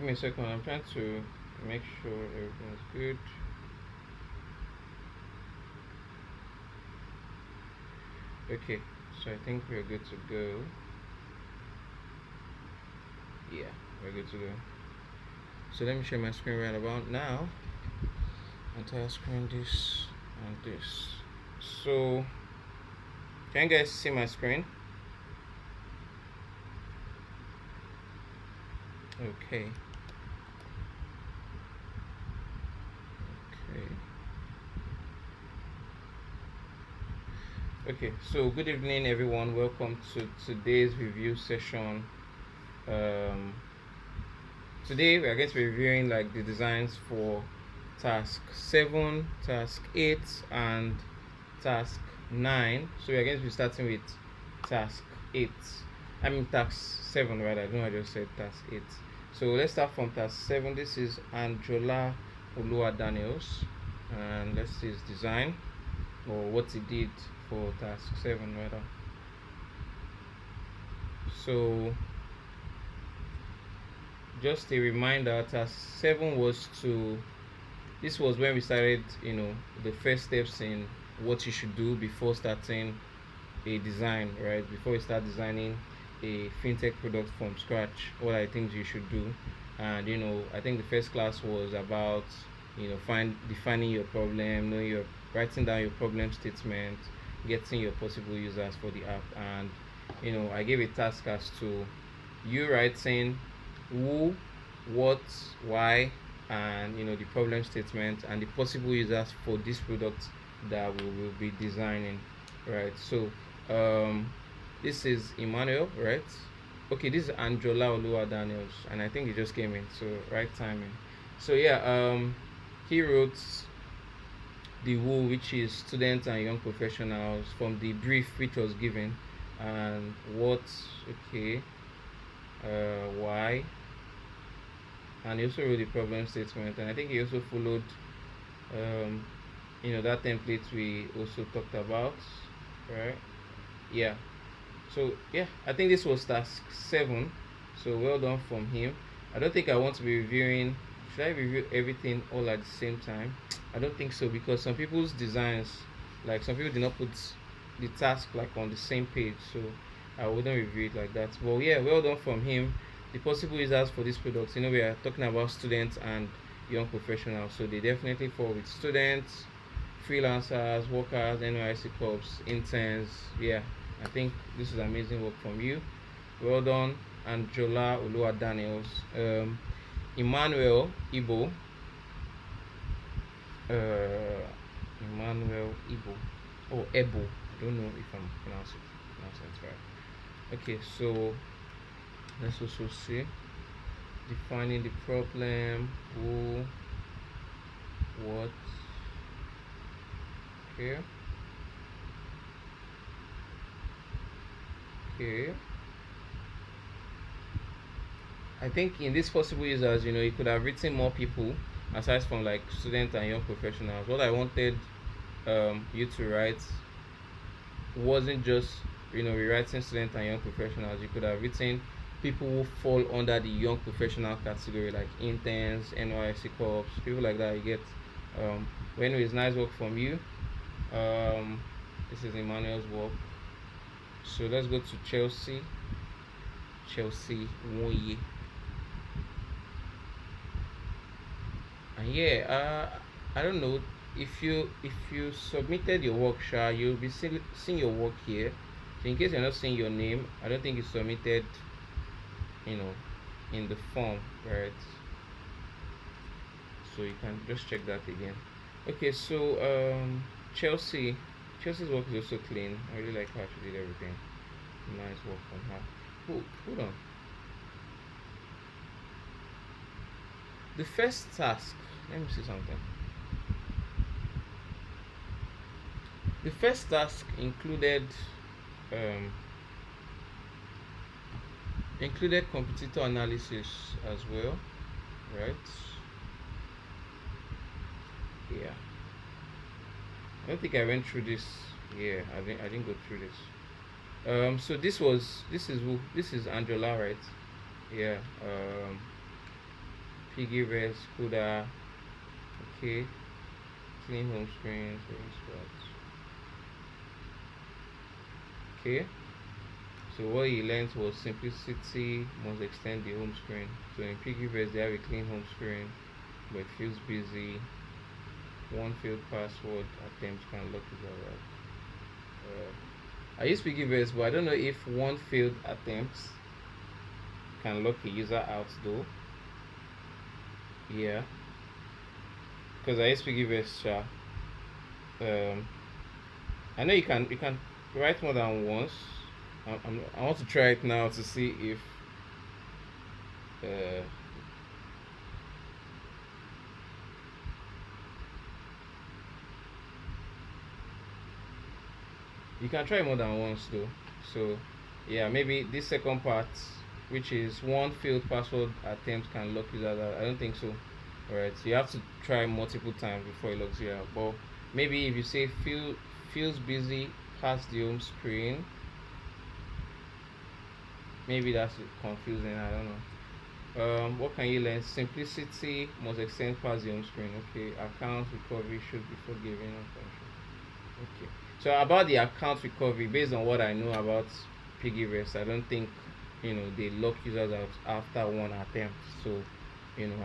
Give me a second. I'm trying to make sure everything is good. Okay, so I think we're good to go. Yeah, we're good to go. So let me share my screen right about now. Entire screen, this and this. So can you guys see my screen? Okay. Okay, so good evening everyone. Welcome to today's review session. Today we are going to be reviewing like the designs for task 7, task 8 and task 9. So we are going to be starting with task 8. Task 7 rather. I don't know, I just said task 8. So let's start from task 7. This is Angela Olua Daniels, and let's see his design or what he did for task 7 rather. So just a reminder, task 7 was this was when we started, the first steps in what you should do before starting a design, right? Before you start designing a fintech product from scratch, what I think you should do. And I think the first class was about defining your problem, writing down your problem statement, getting your possible users for the app. And I gave a task as to you writing who, what, why, and the problem statement and the possible users for this product that we will be designing, right? So this is Emmanuel, right? Okay, this is Angela Olua Daniels, and I think he just came in, so right timing. So yeah, he wrote the who, which is students and young professionals, from the brief which was given, and what, okay, why, and he also wrote the problem statement, and I think he also followed that template we also talked about, right? Yeah, so yeah, I think this was task 7, so well done from him. I don't think I want to be reviewing. Should I review everything all at the same time? I don't think so, because some people's designs, like some people did not put the task like on the same page, so I wouldn't review it like that. But yeah, well done from him. The possible users for this product, we are talking about students and young professionals, so they definitely fall with students, freelancers, workers, NYC corps, interns. Yeah, I think this is amazing work from you. Well done, Angela Olua Daniels. Emmanuel Ibo. Emmanuel Ibo. Oh, Ebo. I don't know if I'm pronouncing it right. Okay, so let's also see defining the problem, who, what. Okay. I think in these possible users, you could have written more people aside from like students and young professionals. What I wanted you to write wasn't just rewriting students and young professionals. You could have written people who fall under the young professional category, like interns, NYC corps, people like that. You get. But anyways, nice work from you. This is Emmanuel's work. So let's go to Chelsea Woye. And yeah, I don't know if you submitted your work, you'll be seeing your work here. So in case you're not seeing your name, I don't think you submitted, in the form, right? So you can just check that again. Okay, so Chelsea's work is also clean. I really like how she did everything. Nice work from her. Hold on. The first task, let me see something. The first task included competitor analysis as well, right? Yeah, I don't think I went through this. Yeah, I didn't go through this. So this is Angela, right? Yeah. Piggyverse, CUDA. Okay, clean home screen, saving spots. Okay, so what he learned was simplicity must extend the home screen. So in Piggyverse, they have a clean home screen, but it feels busy. One failed password attempt can lock it out. I use Piggyverse, but I don't know if one failed attempt can lock a user out though. Yeah, because I use Piggyverse. Um, I know you can write more than once. I want to try it now to see if uh, you can try more than once though. So yeah, maybe this second part, which is one failed password attempt can lock you out. I don't think so. Alright, so you have to try multiple times before it locks you out. But maybe if you say feels busy past the home screen, maybe that's confusing. I don't know. What can you learn? Simplicity must extend past the home screen. Okay, account recovery should be forgiving. Okay. So about the account recovery, based on what I know about Piggyverse, I don't think they lock users out after one attempt. So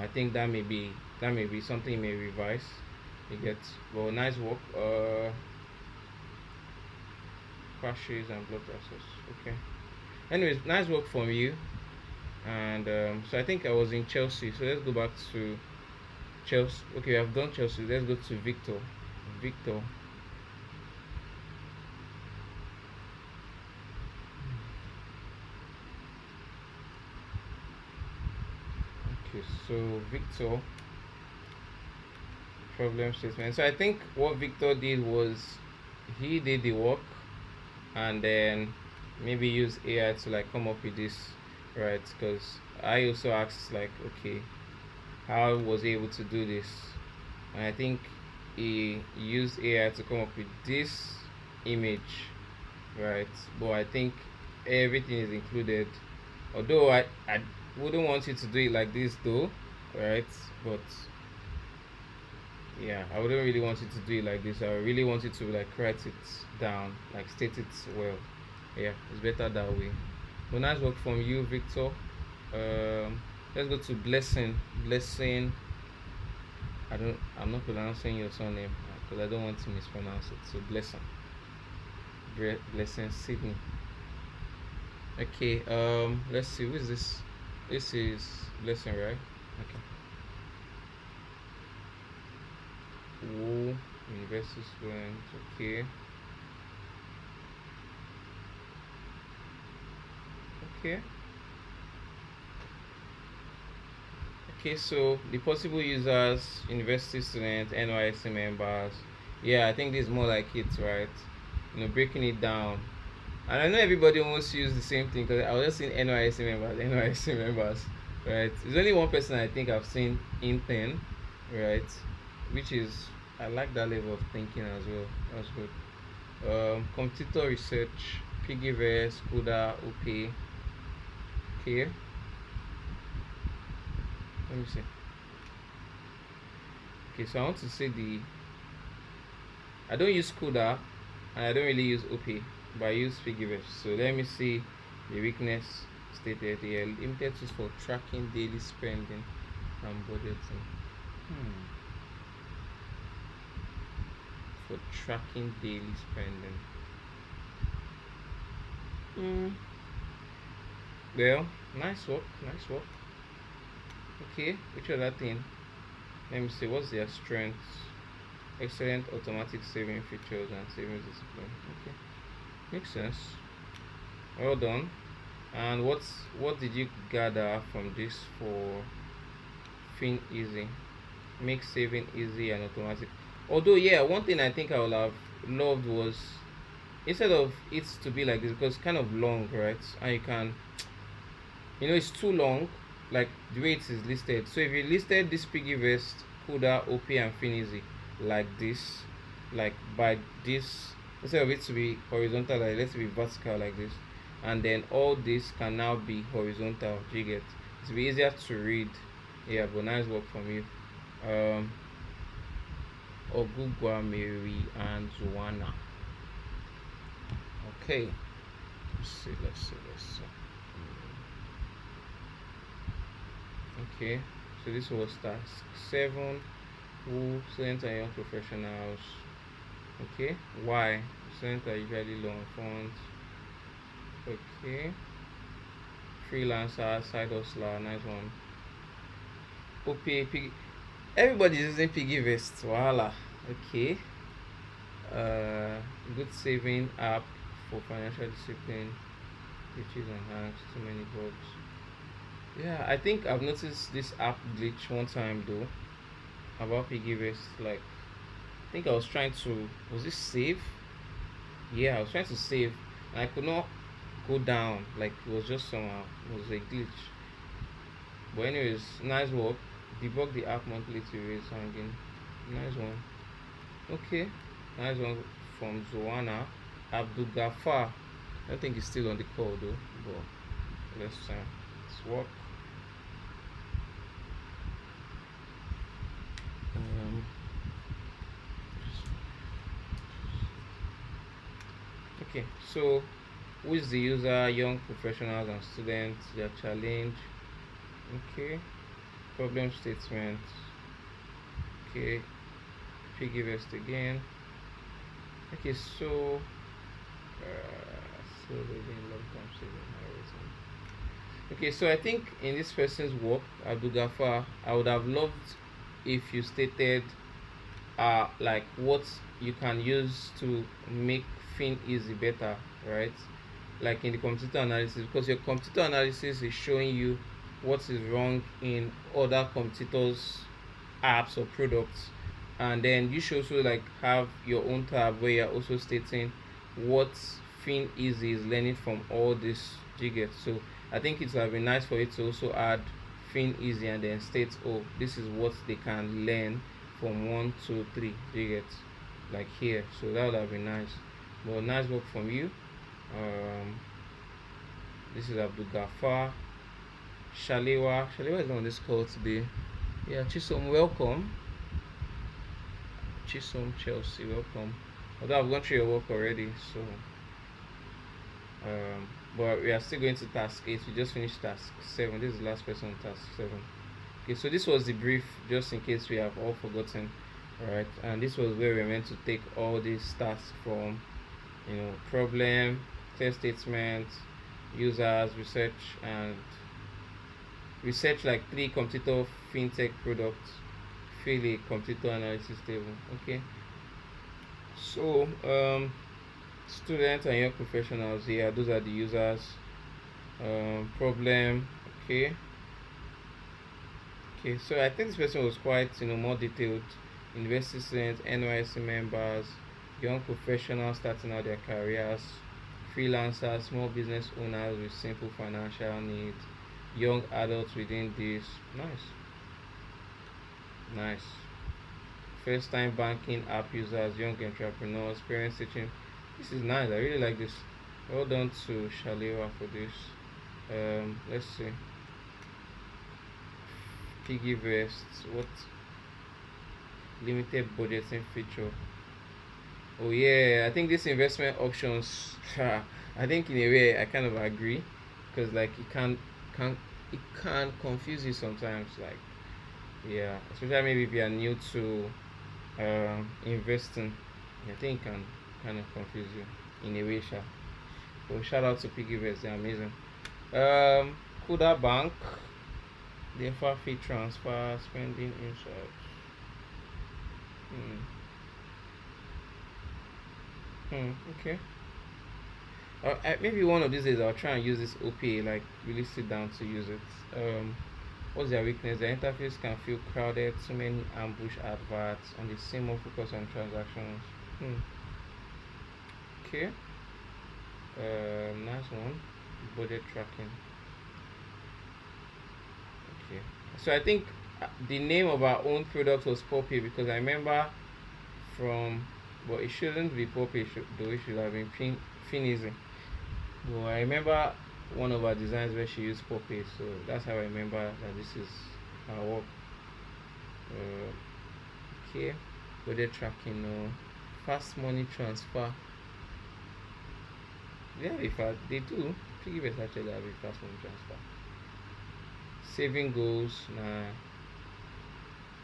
I think that may be something you may revise. You get well, nice work. Crashes and blocked access. Okay. Anyways, nice work from you. And so I think I was in Chelsea. So let's go back to Chelsea. Okay, I've done Chelsea. Let's go to Victor. Victor. Okay, so Victor problem statement. So I think what Victor did was he did the work and then maybe use AI to like come up with this, right? Because I also asked like, okay, how was he able to do this? And I think he used AI to come up with this image, right? But I think everything is included. Although I wouldn't want you to do it like this though, right? But yeah, I wouldn't really want you to do it like this. I really want you to like write it down, like state it well. Yeah, it's better that way. But nice work from you, Victor. Let's go to Blessing. Blessing. I'm not pronouncing your surname because I don't want to mispronounce it. So Blessing. Blessing Sydney. Okay. Let's see. Who is this? This is Blessing, right? Okay. Oh, university student. Okay. Okay. Okay, so the possible users, university students, NYSC members. Yeah, I think this is more like it, right? Breaking it down. And I know everybody almost use the same thing because I was just seeing NYSC members, NYSC members, right? There's only one person I think I've seen intern, right? Which is, I like that level of thinking as well. That's good. Competitor research, Piggyverse, CUDA, OP. Okay, let me see. Okay, so I want to say I don't use CUDA and I don't really use OP, but I use Figma. So let me see the weakness stated here. Limited tools for tracking daily spending and budgeting. For tracking daily spending. Well, nice work, nice work. Okay, which other thing? Let me see. What's their strengths? Excellent automatic saving features and savings discipline. Okay, makes sense. Well done. And what did you gather from this for Fin Easy? Make saving easy and automatic. Although yeah, one thing I think I would have loved was instead of it to be like this because it's kind of long, right? And you can, it's too long, like the way it is listed. So if you listed this Piggyverse, CUDA, OP, and Fineasy like this, like by this, instead of it to be horizontal, like let's be vertical like this, and then all this can now be horizontal. Do you get? It will be easier to read Yeah, but nice work from you. Um, Ogugwa, Mary, and Zuana. Okay, let's see. Okay, so this was task 7. Who students and young professionals. Okay, why students are usually low on funds. Okay, freelancer, side hustler, nice one. OPA, piggy. Everybody's using piggy vest. Voila. Okay. Uh, Good saving app for financial discipline, which is enhanced. Too many bugs. Yeah, I think I've noticed this app glitch one time though about piggy vest. Like, I think I was trying to. Was this save? Yeah, I was trying to save, and I could not go down. Like, it was just somehow. It was a glitch. But anyways, nice work. Debug the app monthly to erase hanging. Nice one. Okay. Nice one from Zoana. Abdul Gafar. I don't think he's still on the call though. But let's work. Um, okay, so who is the user? Young professionals and students. Their challenge. Okay. Problem statement. Okay. Piggy vest again. Okay, so living long term saving horizon. Okay, so I think in this person's work, Abdul Gafar, I would have loved if you stated like what you can use to make Fin easy better, right? Like in the computer analysis, because your computer analysis is showing you what is wrong in other competitors apps or products, and then you should also like have your own tab where you're also stating what Fin Easy is learning from all this jigget. So I think it would have been nice for you to also add Fin Easy and then state, oh, this is what they can learn from 1 2 3 jigget, like here. So that would have been nice. But nice work from you. um this is Abdul Gafar. Shalewa is on this call today. Yeah, Chisom, welcome. Chisom Chelsea, welcome. Although I've gone through your work already, so but we are still going to task 8. We just finished task 7. This is the last person on task 7. Okay, so this was the brief, just in case we have all forgotten. Alright, and this was where we are meant to take all these tasks from, problem, clear statement, users, research like 3 competitor fintech products, fill a competitor analysis table. Okay, so students and young professionals here, those are the users. Problem. Okay, so I think this person was quite more detailed. University students, NYC members, young professionals starting out their careers, freelancers, small business owners with simple financial needs, young adults within this. Nice. First time banking app users, young entrepreneurs, parents teaching. This is nice. I really like this. Well done to Shalewa for this. Let's see. Piggy vests. What limited budgeting feature? Oh yeah, I think this investment options. I think in a way I kind of agree, because like can it can confuse you sometimes. Like, yeah, especially maybe if you are new to investing. I think it can kind of confuse you in a way. So shout out to Piggyvest, they're amazing. Kuda Bank, the fee transfer, spending insights. Hmm. Okay. Maybe one of these days I'll try and use this OPA, like really sit down to use it. What's their weakness? The interface can feel crowded, too many ambush adverts, and they seem more focused on transactions. Hmm. Okay. Nice one. Budget tracking. Okay. So I think the name of our own product was Poppy, because I remember from, but it shouldn't be Poppy, though it should have been Finism. But I remember one of our designs where she used Poppy, so that's how I remember that this is our work. Okay, budget tracking, no. Fast money transfer. Yeah, they do. Piggyvest actually have a fast money transfer. Saving goals, nah.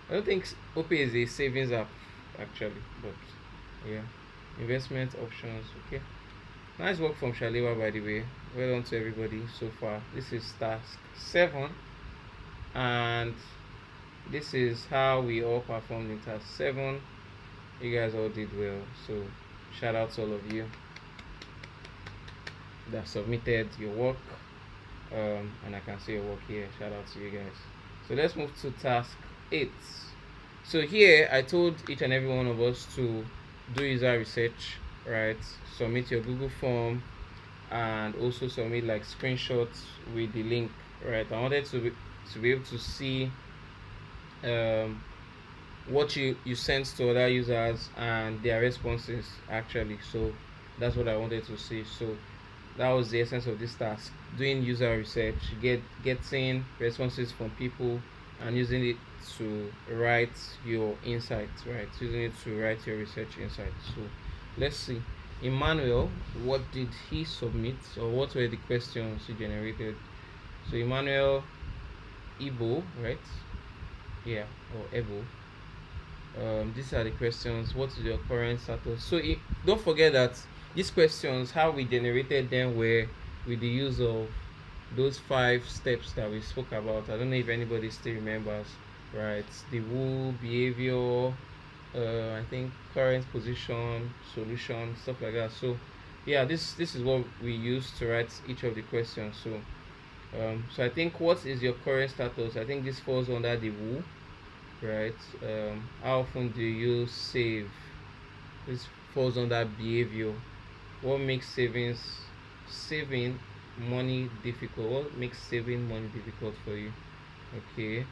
I don't think OP is a savings app actually, but yeah. Investment options, okay. Nice work from Shalewa, by the way. Well done to everybody so far. This is task 7, and this is how we all performed in task 7. You guys all did well, so shout out to all of you that submitted your work. And I can see your work here. Shout out to you guys. So let's move to task 8. So here I told each and every one of us to do user research, right? Submit your Google form and also submit like screenshots with the link, right? I wanted to be able to see um, what you sent to other users and their responses actually. So that's what I wanted to see. So that was the essence of this task: doing user research, getting responses from people, and using it to write your insights, right? Using it to write your research insights. So let's see. Emmanuel, what did he submit, or what were the questions he generated? So Emmanuel Ibo, right? Yeah, or Ebo. These are the questions. What is your current status? So don't forget that these questions, how we generated them, were with the use of those 5 steps that we spoke about. I don't know if anybody still remembers, right? The who, behavior, I think current position, solution, stuff like that. So yeah, this is what we use to write each of the questions. So I think, what is your current status? I think this falls under the who, right? How often do you save? This falls under behavior. What makes saving money difficult? What makes saving money difficult for you? Okay.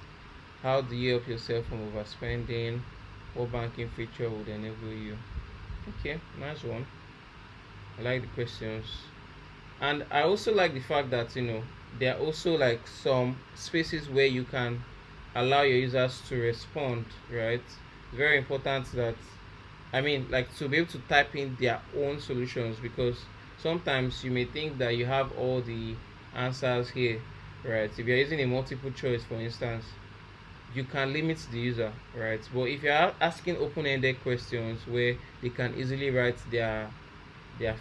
How do you help yourself from overspending? What banking feature would enable you? Okay, nice one. I like the questions. And I also like the fact that there are also like some spaces where you can allow your users to respond, right? Very important that, I mean, like, to be able to type in their own solutions, because sometimes you may think that you have all the answers here, right? If you're using a multiple choice, for instance, you can limit the user, right? But if you're asking open-ended questions where they can easily write their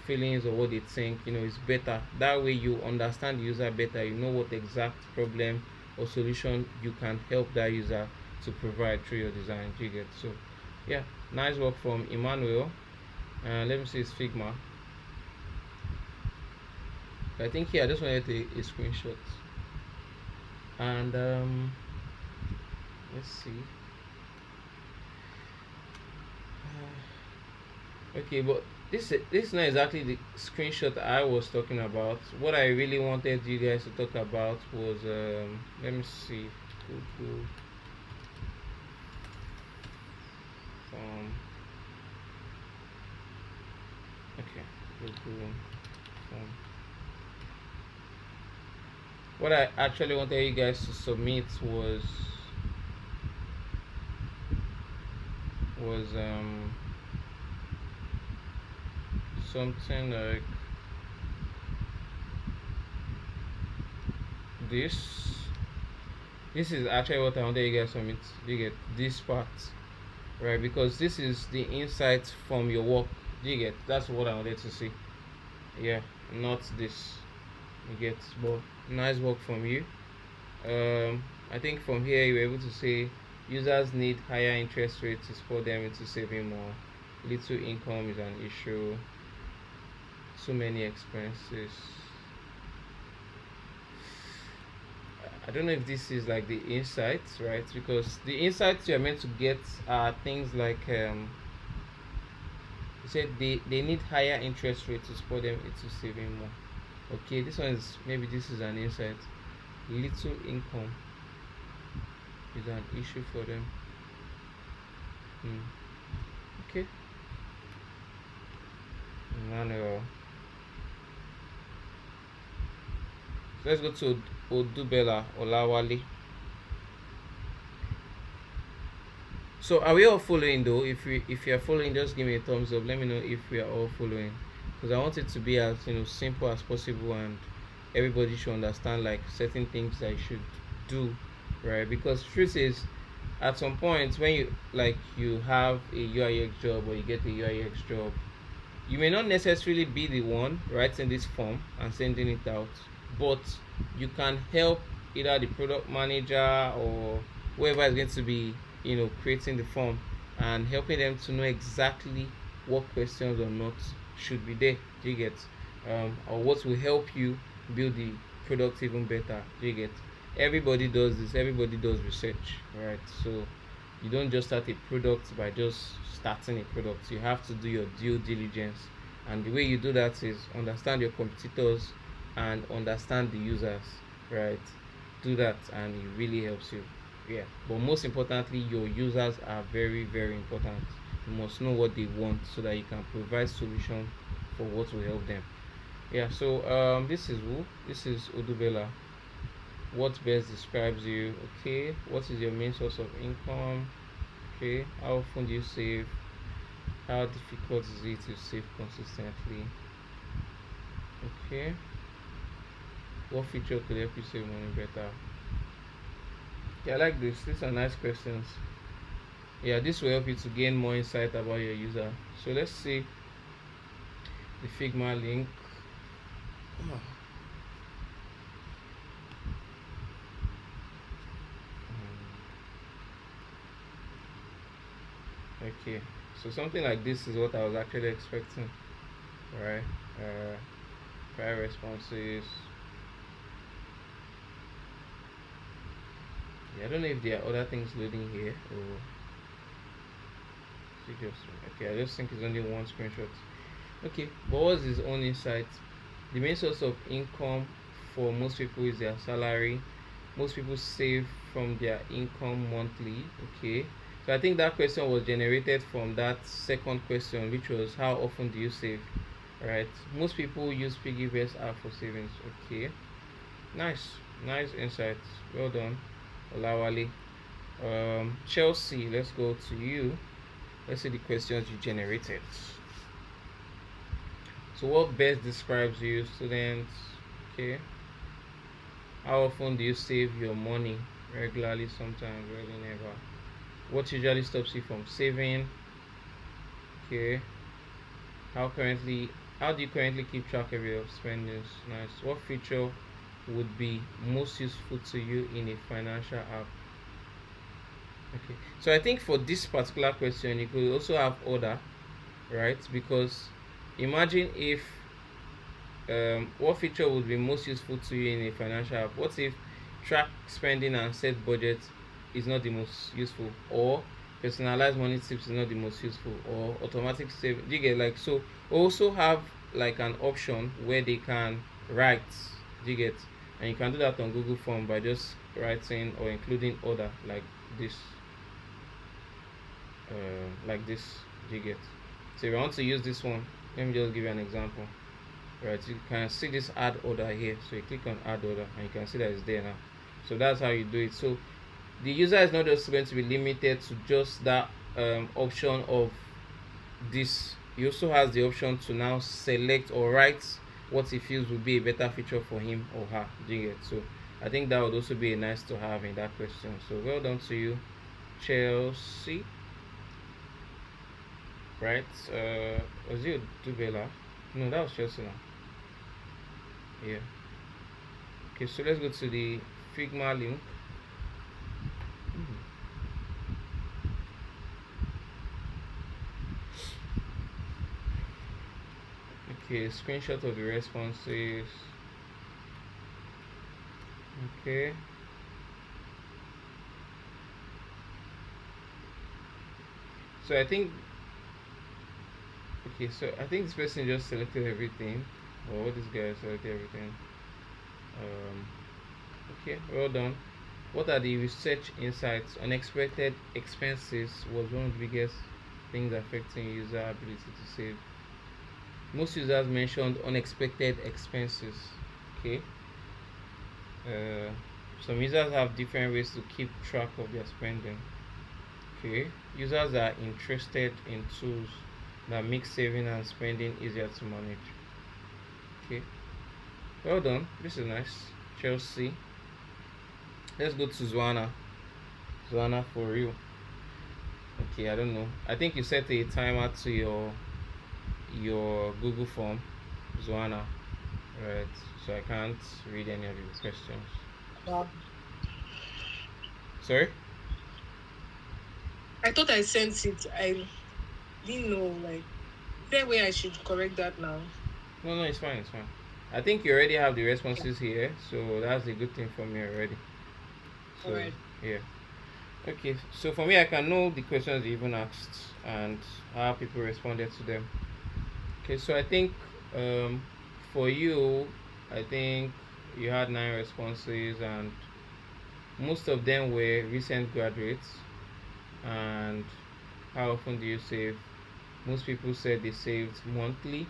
feelings or what they think, it's better. That way you understand the user better. You know what exact problem or solution you can help that user to provide through your design. Do you get? So yeah, nice work from Emmanuel. Let me see his Figma. I think here I just wanted a screenshot. And let's see. Okay, but this is not exactly the screenshot I was talking about. What I really wanted you guys to talk about was, let me see, Google form. Okay, Google form. What I actually wanted you guys to submit was something like this. This is actually what I wanted you guys to submit. You get this part, right? Because this is the insights from your work. You get? That's what I wanted to see. Yeah, not this. You get? But nice work from you. I think from here you were able to say users need higher interest rates to support them into saving more. Little income is an issue. So many expenses. I don't know if this is like the insights, right? Because the insights you're meant to get are things like, you said they need higher interest rates to support them into saving more. Okay, this one is, maybe this is an insight. Little income is an issue for them. Okay. Manuel. So let's go to Odubela Olawale. So are we all following though? If you are following, just give me a thumbs up. Let me know if we are all following, because I want it to be as simple as possible, and everybody should understand like certain things that you should do, right? Because truth is, at some point when you have a UI job, or you get a UI job, you may not necessarily be the one writing this form and sending it out, but you can help either the product manager or whoever is going to be creating the form, and helping them to know exactly what questions or not should be there. Do you get? Or what will help you build the product even better. Do you get? Everybody does this, everybody does research, right? So you don't just start a product by just starting a product. You have to do your due diligence, and the way you do that is understand your competitors and understand the users, right? Do that and it really helps you. Yeah, but most importantly, your users are very, very important. You must know what they want so that you can provide solution for what will help them. Yeah, so this is who? This is Odubela. What best describes you? Okay, what is your main source of income? Okay, how often do you save? How difficult is it to save consistently? Okay, what feature could help you save money better? Yeah, I like this. These are nice questions. Yeah, this will help you to gain more insight about your user. So let's see the Figma link. Okay, so something like this is what I was actually expecting, right? Prior responses. Yeah, I don't know if there are other things loading here, or just okay. I just think it's only one screenshot. Okay, but what's his own insight? The main source of income for most people is their salary. Most people save from their income monthly. Okay, so I think that question was generated from that second question, which was how often do you save, right? Most people use Piggyvest app for savings. Okay, nice insights. Well done, Olawale. Chelsea, let's go to you. Let's see the questions you generated. So what best describes you, students? Okay, how often do you save your money? Regularly, sometimes, rarely, never. What usually stops you from saving? Okay, how currently how do you currently keep track of your spendings? Nice. What feature would be most useful to you in a financial app? Okay, so I think for this particular question you could also have order, right? Because imagine if what feature would be most useful to you in a financial app? What if track spending and set budget is not the most useful, or personalized money tips is not the most useful, or automatic save? Do you get? Like, so also have like an option where they can write. Do you get? And you can do that on Google Form by just writing or including order this like this. Do you get? So if I want to use this one, let me just give you an example. Right, you can see this add order here, so you click on add order and you can see that it's there now. So that's how you do it. So the user is not just going to be limited to just that option of this. He also has the option to now select or write what he feels would be a better feature for him or her. Do you get? So I think that would also be a nice to have in that question. So well done to you, Chelsea. Right, was it Dubela? No, that was Chelsea now. Yeah. Okay, so let's go to the Figma link. Okay, screenshot of the responses. Okay. So I think this person just selected everything. Or this guy selected everything. Okay, well done. What are the research insights? Unexpected expenses was one of the biggest things affecting user ability to save. Most users mentioned unexpected expenses. Okay. Some users have different ways to keep track of their spending. Okay. Users are interested in tools that make saving and spending easier to manage. Okay. Well done. This is nice. Chelsea. Let's go to Zwana. Zwana for real. Okay, I don't know. I think you set a timer to your Google form, Zwana. Right. So I can't read any of your questions. Um, Sorry? I thought I sent it. I didn't know. Like, is there a way I should correct that now? No, no, it's fine, it's fine. I think you already have the responses here, so that's a good thing for me already. All So right. yeah. Okay, so for me I can know the questions you even asked and how people responded to them. Okay, so I think um for you I think you had 9 responses and most of them were recent graduates. And how often do you save? Most people said they saved monthly,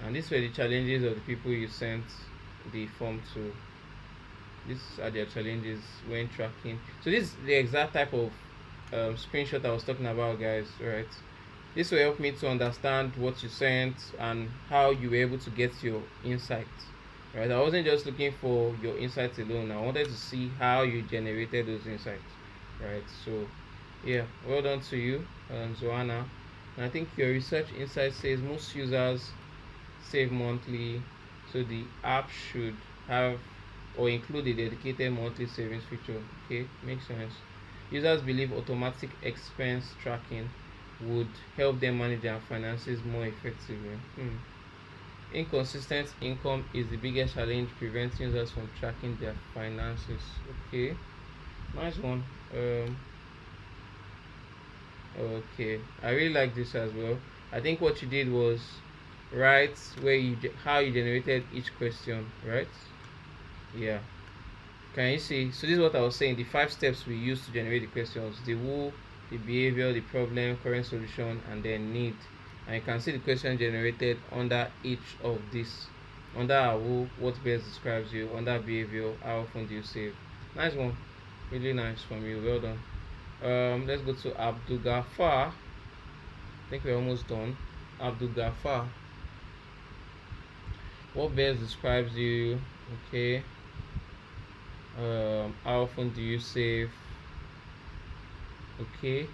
and these were the challenges of the people you sent the form to. These are their challenges when tracking. So this is the exact type of screenshot I was talking about, guys. Right? This will help me to understand what you sent and how you were able to get your insights. Right? I wasn't just looking for your insights alone. I wanted to see how you generated those insights. Right? So, yeah, well done to you, Zoana. And I think your research insight says most users save monthly, so the app should have or include a dedicated monthly savings feature. Okay, makes sense. Users believe automatic expense tracking would help them manage their finances more effectively. Inconsistent income is the biggest challenge preventing users from tracking their finances. Okay, nice one. Okay, I really like this as well. I think what you did was write where how you generated each question, right? Yeah. Can you see? So this is what I was saying. The 5 steps we use to generate the questions: the who, the behavior, the problem, current solution, and then need. And you can see the question generated under each of these. Under who, what best describes you. Under behavior, how often do you save? Nice one. Really nice from you. Well done. Let's go to Abdul Gafar. I think we're almost done. Abdul Gafar. What best describes you? Okay. How often do you save? Okay.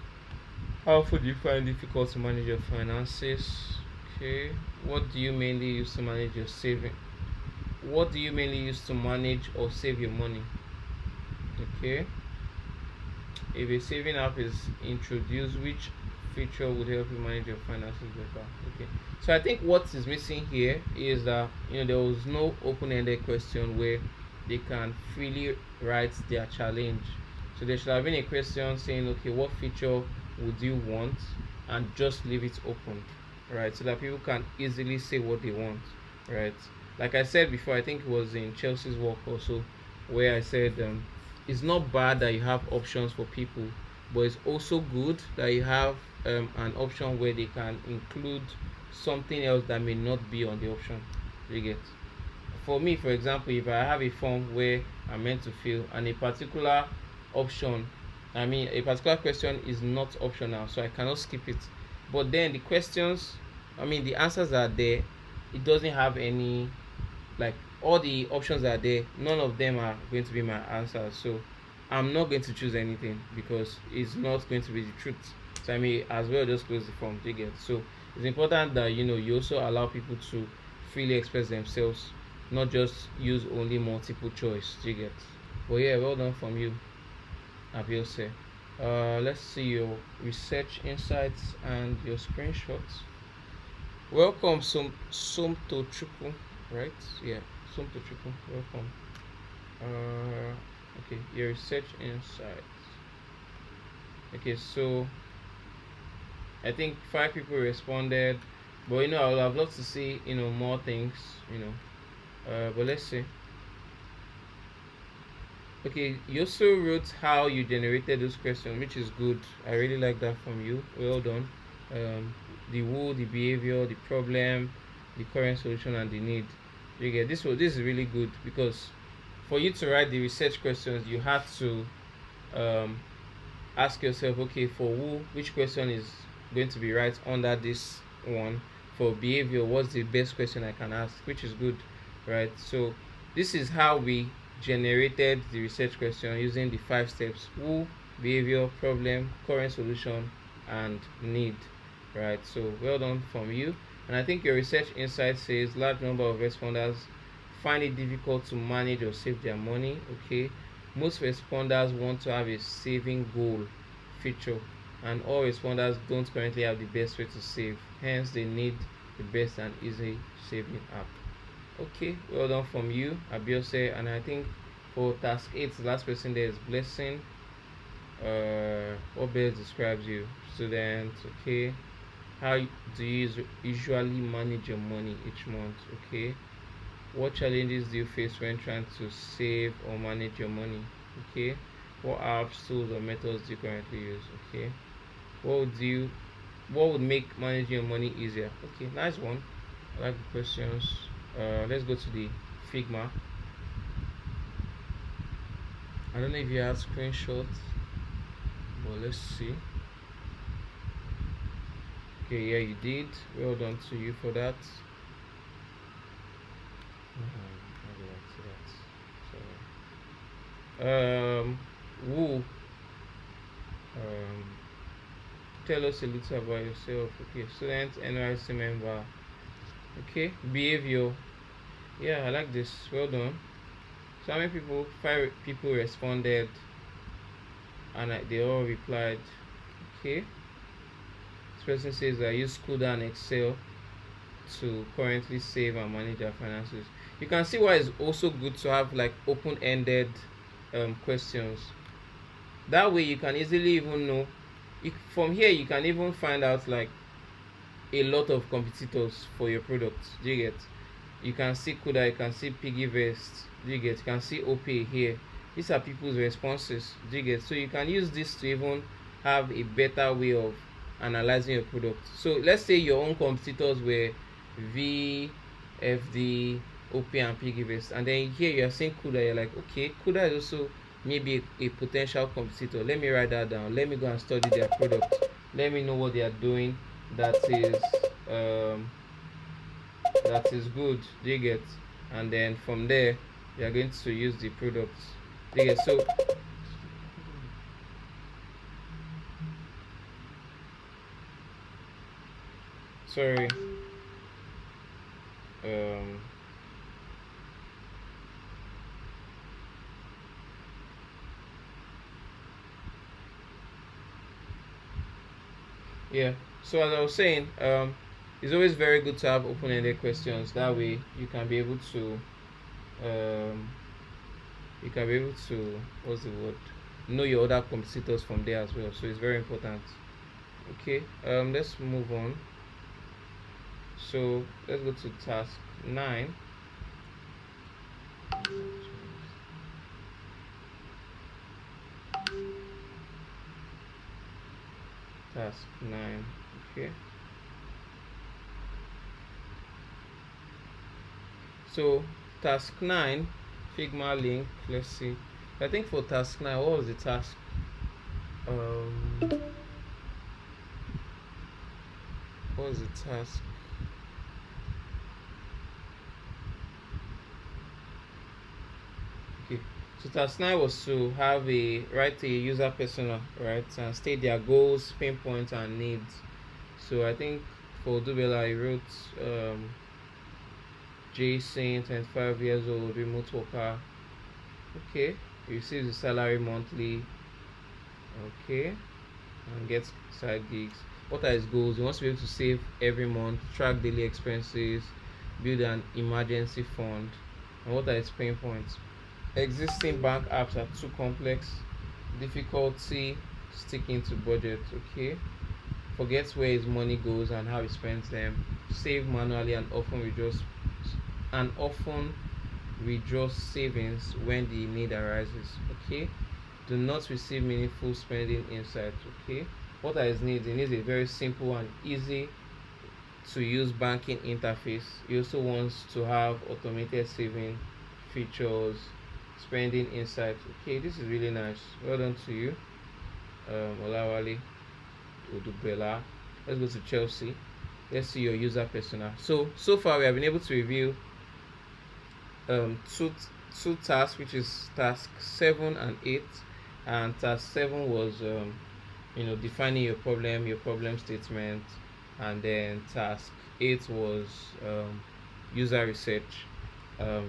How often do you find it difficult to manage your finances? Okay. What do you mainly use to manage your saving? What do you mainly use to manage or save your money? Okay. If a saving app is introduced, which feature would help you manage your finances better? Okay. So I think what is missing here is that there was no open-ended question where they can freely write their challenge. So there should have been a question saying, okay, what feature would you want, and just leave it open, right? So that people can easily say what they want, right? Like I said before, I think it was in Chelsea's work also, where I said it's not bad that you have options for people, but it's also good that you have an option where they can include something else that may not be on the option. You get? For me, for example, if I have a form where I'm meant to fill and a particular option, a particular question is not optional, so I cannot skip it. But then the questions, the answers are there. It doesn't have any, like, all the options are there, none of them are going to be my answers, so I'm not going to choose anything because it's not going to be the truth. So I may as well just close the form. You get? So it's important that you also allow people to freely express themselves, not just use only multiple choice. You get? But yeah, well done from you, Abiose. Let's see your research insights and your screenshots. Welcome, Sumto Chuku, right? Yeah, Sumto Chuku, welcome. Okay, your research insights. Okay, so I think 5 people responded, but I would have loved to see more things. But let's see. Okay, you also wrote how you generated those questions, which is good. I really like that from you. Well done. The who, the behavior, the problem, the current solution, and the need. You get this. This is really good because for you to write the research questions, you had to um, ask yourself, okay, for who, which question is going to be right under this one. For behavior, what's the best question I can ask, which is good, right? So this is how we generated the research question using the 5 steps: who, behavior, problem, current solution, and need, right? So well done from you. And I think your research insight says large number of responders find it difficult to manage or save their money. Okay, most responders want to have a saving goal feature, and all responders don't currently have the best way to save, hence they need the best and easy saving app. Okay, well done from you, Abiose. And I think for task 8, the last person there is Blessing. What best describes you? Student. Okay, how do you usually manage your money each month? Okay, what challenges do you face when trying to save or manage your money? Okay, what apps, tools, or methods do you currently use? Okay, what would you what would make managing your money easier? Okay, nice one. I like the questions. Let's go to the Figma. I don't know if you have screenshots, but let's see. Okay, yeah, you did. Well done to you for that. How do I say that? Sorry. Woo. Um, tell us a little about yourself. Okay, student, NYC member. Okay, behavior. Yeah, I like this. Well done. So how many people? 5 people responded, and they all replied. Okay. This person says I use Kuda and Excel to currently save and manage their finances. You can see why it's also good to have like open-ended questions. That way you can easily even know. From here you can even find out like a lot of competitors for your product. Do you get? You can see Kuda, you can see Piggyvest. Do you get? You can see OPay here. These are people's responses. Do you get? So you can use this to even have a better way of analyzing your product. So let's say your own competitors were VFD, OPay, and Piggyvest, and then here you are seeing Kuda. You're like, okay, Kuda is also maybe a potential competitor. Let me write that down. Let me go and study their product. Let me know what they are doing. That is um, that is good. Do you get? And then from there you are going to use the products. Do you get? So sorry. Um, yeah. So as I was saying, it's always very good to have open-ended questions. That way you can be able to um, what's the word, know your other competitors from there as well. So it's very important. Okay. Let's move on. So let's go to task 9. Task 9. Okay. So task 9, Figma link. Let's see. I think for task 9, what was the task? Um, what was the task? Okay. So task 9 was to write a user persona, right, and state their goals, pain points, and needs. So I think for Dubela, I wrote Jason, 25 years old, remote worker. Okay, he receives his salary monthly. Okay, and gets side gigs. What are his goals? He wants to be able to save every month, track daily expenses, build an emergency fund. And what are his pain points? Existing bank apps are too complex, difficulty sticking to budget. Okay, forgets where his money goes and how he spends them, save manually and often withdraw savings when the need arises. Okay, do not receive meaningful spending insights. Okay, what are his needs? He needs a very simple and easy to use banking interface. He also wants to have automated saving features, spending insights. Okay, this is really nice. Well done to you. Olawale Odubela. Let's go to Chelsea. Let's see your user persona. So far we have been able to review two tasks, which is task 7 and 8. And task 7 was defining your problem statement, and then task 8 was user research.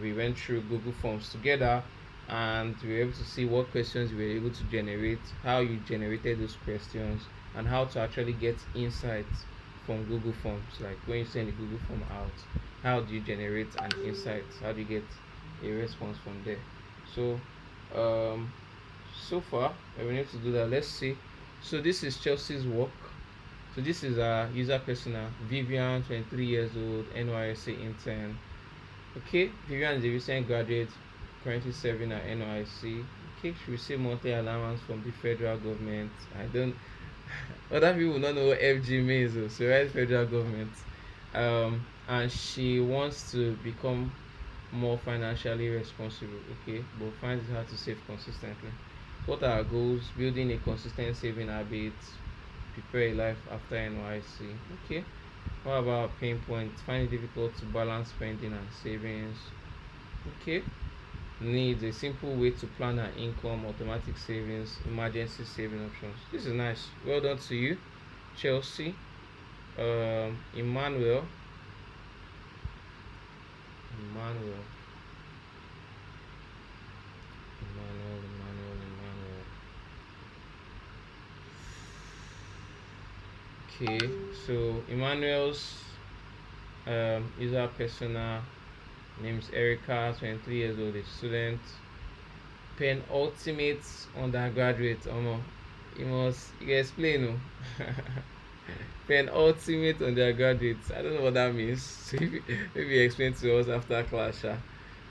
We went through Google Forms together, and we were able to see what questions we were able to generate, how you generated those questions, and how to actually get insights from Google Forms. Like when you send the Google form out, how do you generate an insight? How do you get a response from there? So, um, so far I've been able to do that. Let's see. So this is Chelsea's work. So this is our user persona, Vivian, 23 years old, NYSC intern. Okay, Vivian is a recent graduate, currently serving at NYSC. Okay, she receives monthly allowance from the federal government. I don't. Other people don't know what FG means, so right, federal government. And she wants to become more financially responsible. Okay, but finds it hard to save consistently. What are our goals? Building a consistent saving habit, prepare a life after NYC. Okay. What about pain points? Find it difficult to balance spending and savings. Okay. Needs a simple way to plan our income, automatic savings, emergency saving options. This is nice. Well done to you, Chelsea. Emmanuel. Emmanuel. Emmanuel. Okay, so Emmanuel's user persona name is Erica, 23 years old, a student. Penultimate undergraduate. You can explain. No? Penultimate undergraduate. I don't know what that means. So maybe explain to us after class.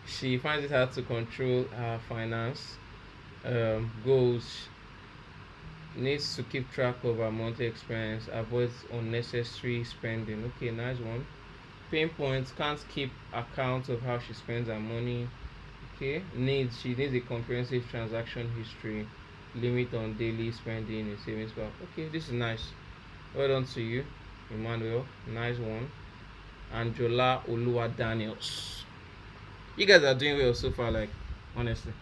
She finds it hard to control her finance goals, needs to keep track of her monthly expense, avoids unnecessary spending. Okay, nice one. Pain points: can't keep account of how she spends her money. Okay, she needs a comprehensive transaction history, limit on daily spending in savings bar. Okay, this is nice. Well done to you, Emmanuel. Nice one. Anjola Olua Daniels. You guys are doing well so far, like honestly.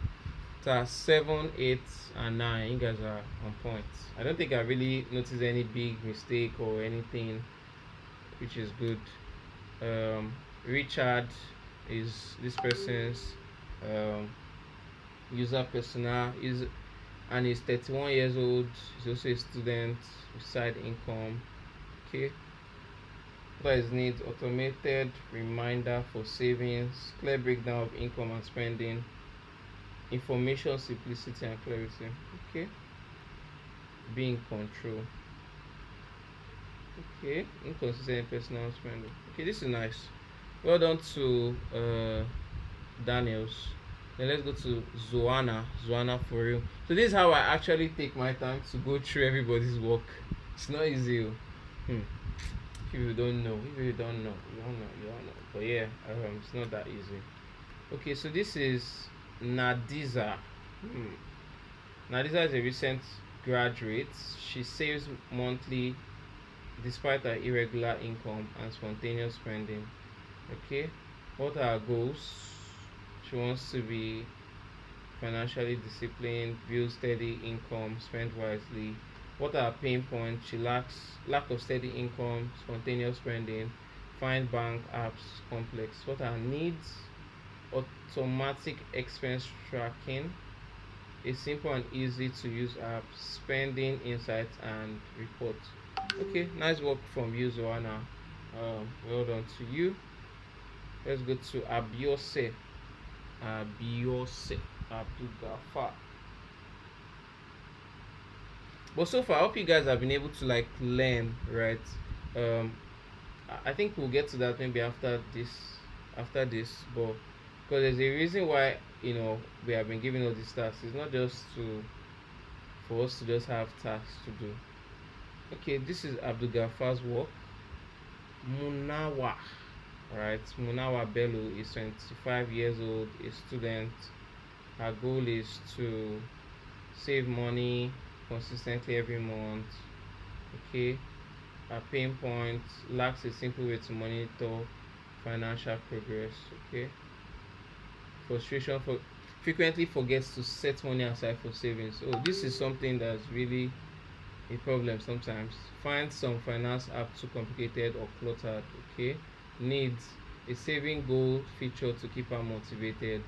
Task 7, 8, and 9. You guys are on point. I don't think I really noticed any big mistake or anything, which is good. Richard is this person's um, user persona is and he's 31 years old. He's also a student with side income. Okay. What is needs? Automated reminder for savings, clear breakdown of income and spending, information simplicity and clarity. Okay. Be in control. Okay. Inconsistent personal spending. Okay, this is nice. Well done to Daniels. Then let's go to Zoana for real. So this is how I actually take my time to go through everybody's work. It's not easy. Hmm. If you don't know, you don't know. But yeah, it's not that easy. Okay, so this is Nadiza. Nadiza is a recent graduate. She saves monthly despite her irregular income and spontaneous spending. Okay, what are her goals? She wants to be financially disciplined, build steady income, spend wisely. What are her pain points? She lacks lack of steady income, spontaneous spending, find bank apps complex. What are her needs? Automatic expense tracking, a simple and easy to use app, spending insights and reports. Okay, nice work from you, Zoana. Well done to you. Let's go to Abiose. Abdul Gafar. But so far, I hope you guys have been able to like learn, right? Um, I think we'll get to that maybe after this, but because there's a reason why we have been giving all these tasks. It's not just to for us to just have tasks to do. Okay, this is Abdul Gafar's work. Munawa, right? Munawa Bello is 25 years old, a student. Her goal is to save money, consistently every month. Okay, a pain point, lacks a simple way to monitor financial progress. Okay, frustration for frequently forgets to set money aside for savings. Oh, this is something that's really a problem sometimes. Find some finance app too complicated or cluttered. Okay, needs a saving goal feature to keep her motivated.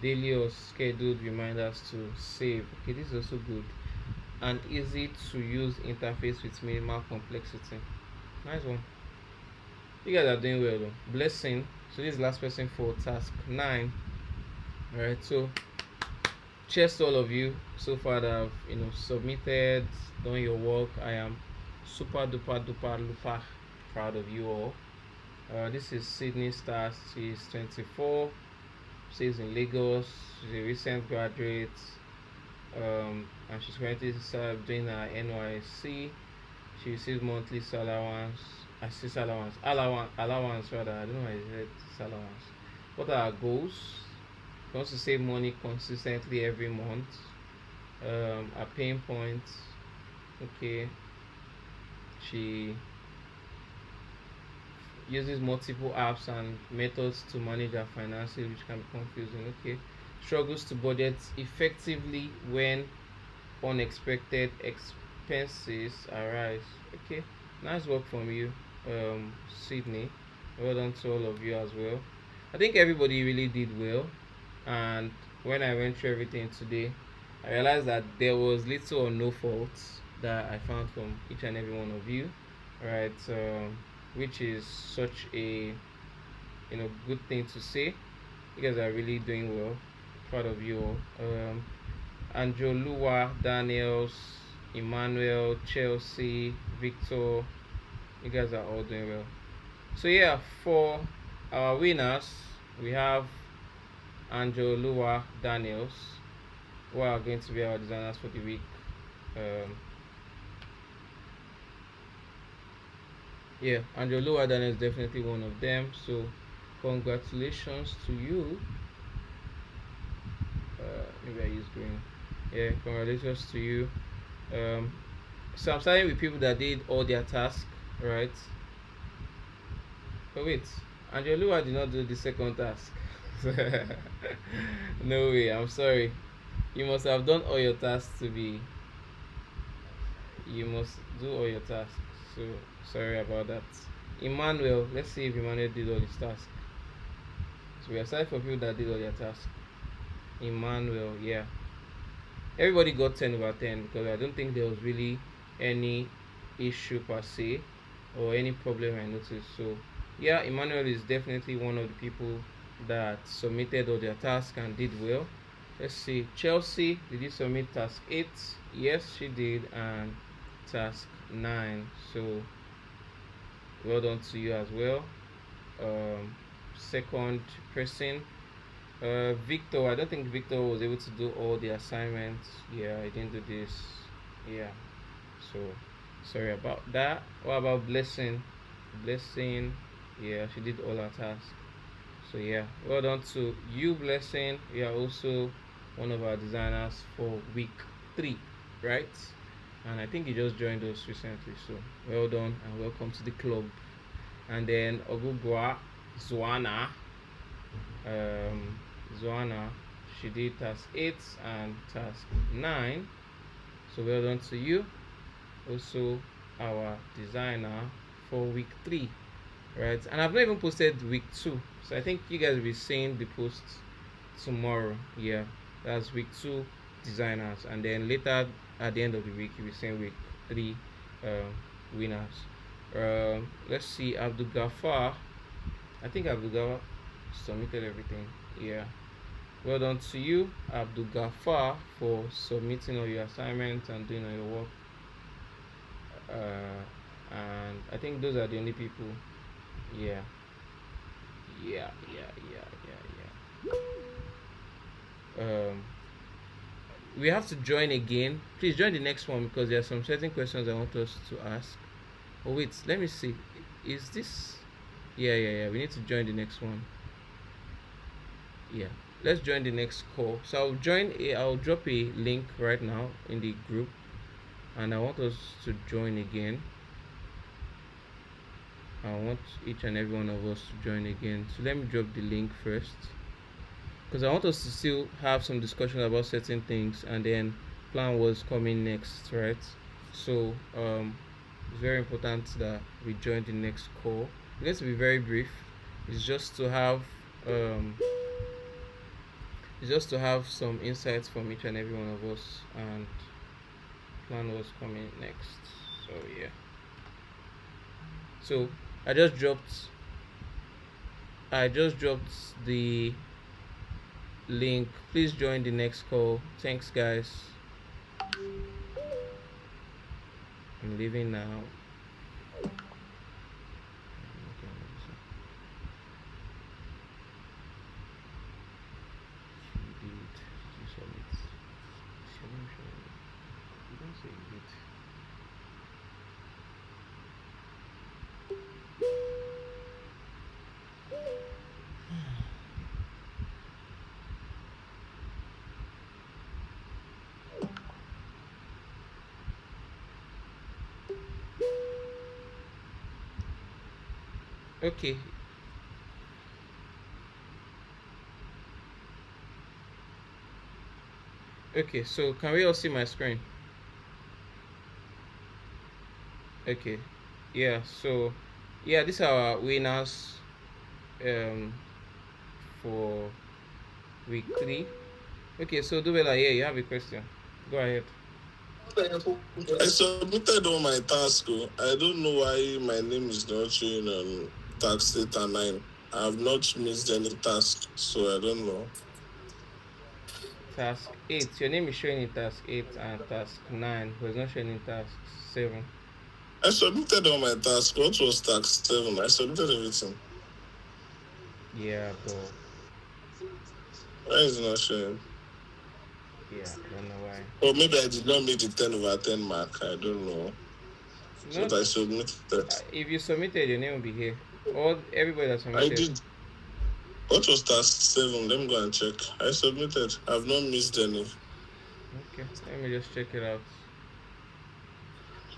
Daily or scheduled reminders to save. Okay, this is also good. An easy to use interface with minimal complexity. Nice one. You guys are doing well though. Blessing. So this is last person for task 9. Alright, so cheers to all of you so far that have submitted, done your work. I am super duper duper luper proud of you all. This is Sydney Stars. She's 24. She's in Lagos. She's a recent graduate. And she's currently doing her NYC. She receives monthly allowance. Allowance rather. I don't know why I said allowance. What are her goals? She wants to save money consistently every month. A pain point. Okay. She uses multiple apps and methods to manage her finances, which can be confusing. Okay. Struggles to budget effectively when unexpected expenses arise. Okay. Nice work from you, Sydney. Well done to all of you as well. I think everybody really did well, and when I went through everything today, I realized that there was little or no faults that I found from each and every one of you, right? Which is such a good thing to say. You guys are really doing well. Proud of you all. Anjoluwa, Daniels, Emmanuel, Chelsea, Victor. You guys are all doing well. So yeah, for our winners, we have Anjoluwa Daniels, who are going to be our designers for the week. Yeah, Anjoluwa Daniels is definitely one of them. So congratulations to you. Maybe I use green. Yeah, congratulations to you. So I'm starting with people that did all their tasks, right? But wait, Angelua did not do the second task. No way, I'm sorry. You must have done all your tasks to be. You must do all your tasks. So sorry about that. Emmanuel, let's see if Emmanuel did all his tasks. So we are sorry for people that did all their tasks. Emmanuel, yeah. Everybody got 10 over 10 because I don't think there was really any issue per se or any problem I noticed. So yeah, Emmanuel is definitely one of the people that submitted all their tasks and did well. Let's see, Chelsea, did you submit task 8? Yes, she did, and task 9. So well done to you as well. Second person, Victor, I don't think Victor was able to do all the assignments. Yeah, I didn't do this. Yeah, so sorry about that. What about Blessing? Blessing, yeah, she did all her tasks. So yeah, well done to you, Blessing. You are also one of our designers for week 3, right? And I think you just joined us recently. So well done and welcome to the club. And then Ogugwa Zwana. Zoana, she did task 8 and task 9. So well done to you. Also our designer for week 3, right? And I've not even posted week 2, so I think you guys will be seeing the post tomorrow. Yeah, that's week 2 designers, and then later at the end of the week you'll be seeing week 3 winners. Let's see, Abdul Gafar. I think Abdul Gafar submitted everything. Yeah, well done to you, Abdul Gafar, for submitting all your assignments and doing all your work. And I think those are the only people. Yeah. Yeah. We have to join again. Please join the next one because there are some certain questions I want us to ask. Oh wait, let me see. Is this? Yeah. We need to join the next one. Yeah. Let's join the next call. So I'll drop a link right now in the group. and I want us to join again. I want each and every one of us to join again. So let me drop the link first, because I want us to still have some discussion about certain things, and then plan what's coming next, right? So it's very important that we join the next call. It's going to be very brief. It's just to have um, it's just to have some insights from each and every one of us and plan what's coming next. So yeah. So I just dropped the link. Please join the next call. Thanks guys. I'm leaving now. Okay. Okay, so can we all see my screen? Okay. Yeah, so yeah, these are our winners um for week 3. Okay, so Dubela, yeah, you have a question. Go ahead. I submitted all my tasks. I don't know why my name is not showing on task 8 and 9. I have not missed any task, so I don't know. Task 8. Your name is showing in task 8 and task 9, but it's not showing in task 7. I submitted all my tasks. What was task 7? I submitted everything. Yeah, but Why is it not showing? yeah, I don't know why. Or maybe I did not meet the 10/10 mark. I don't know. Not But I submitted. if you submitted, your name will be here. All everybody that I submitted. did. What was task 7? Let me go and check. I submitted. I've not missed any. Okay, let me just check it out.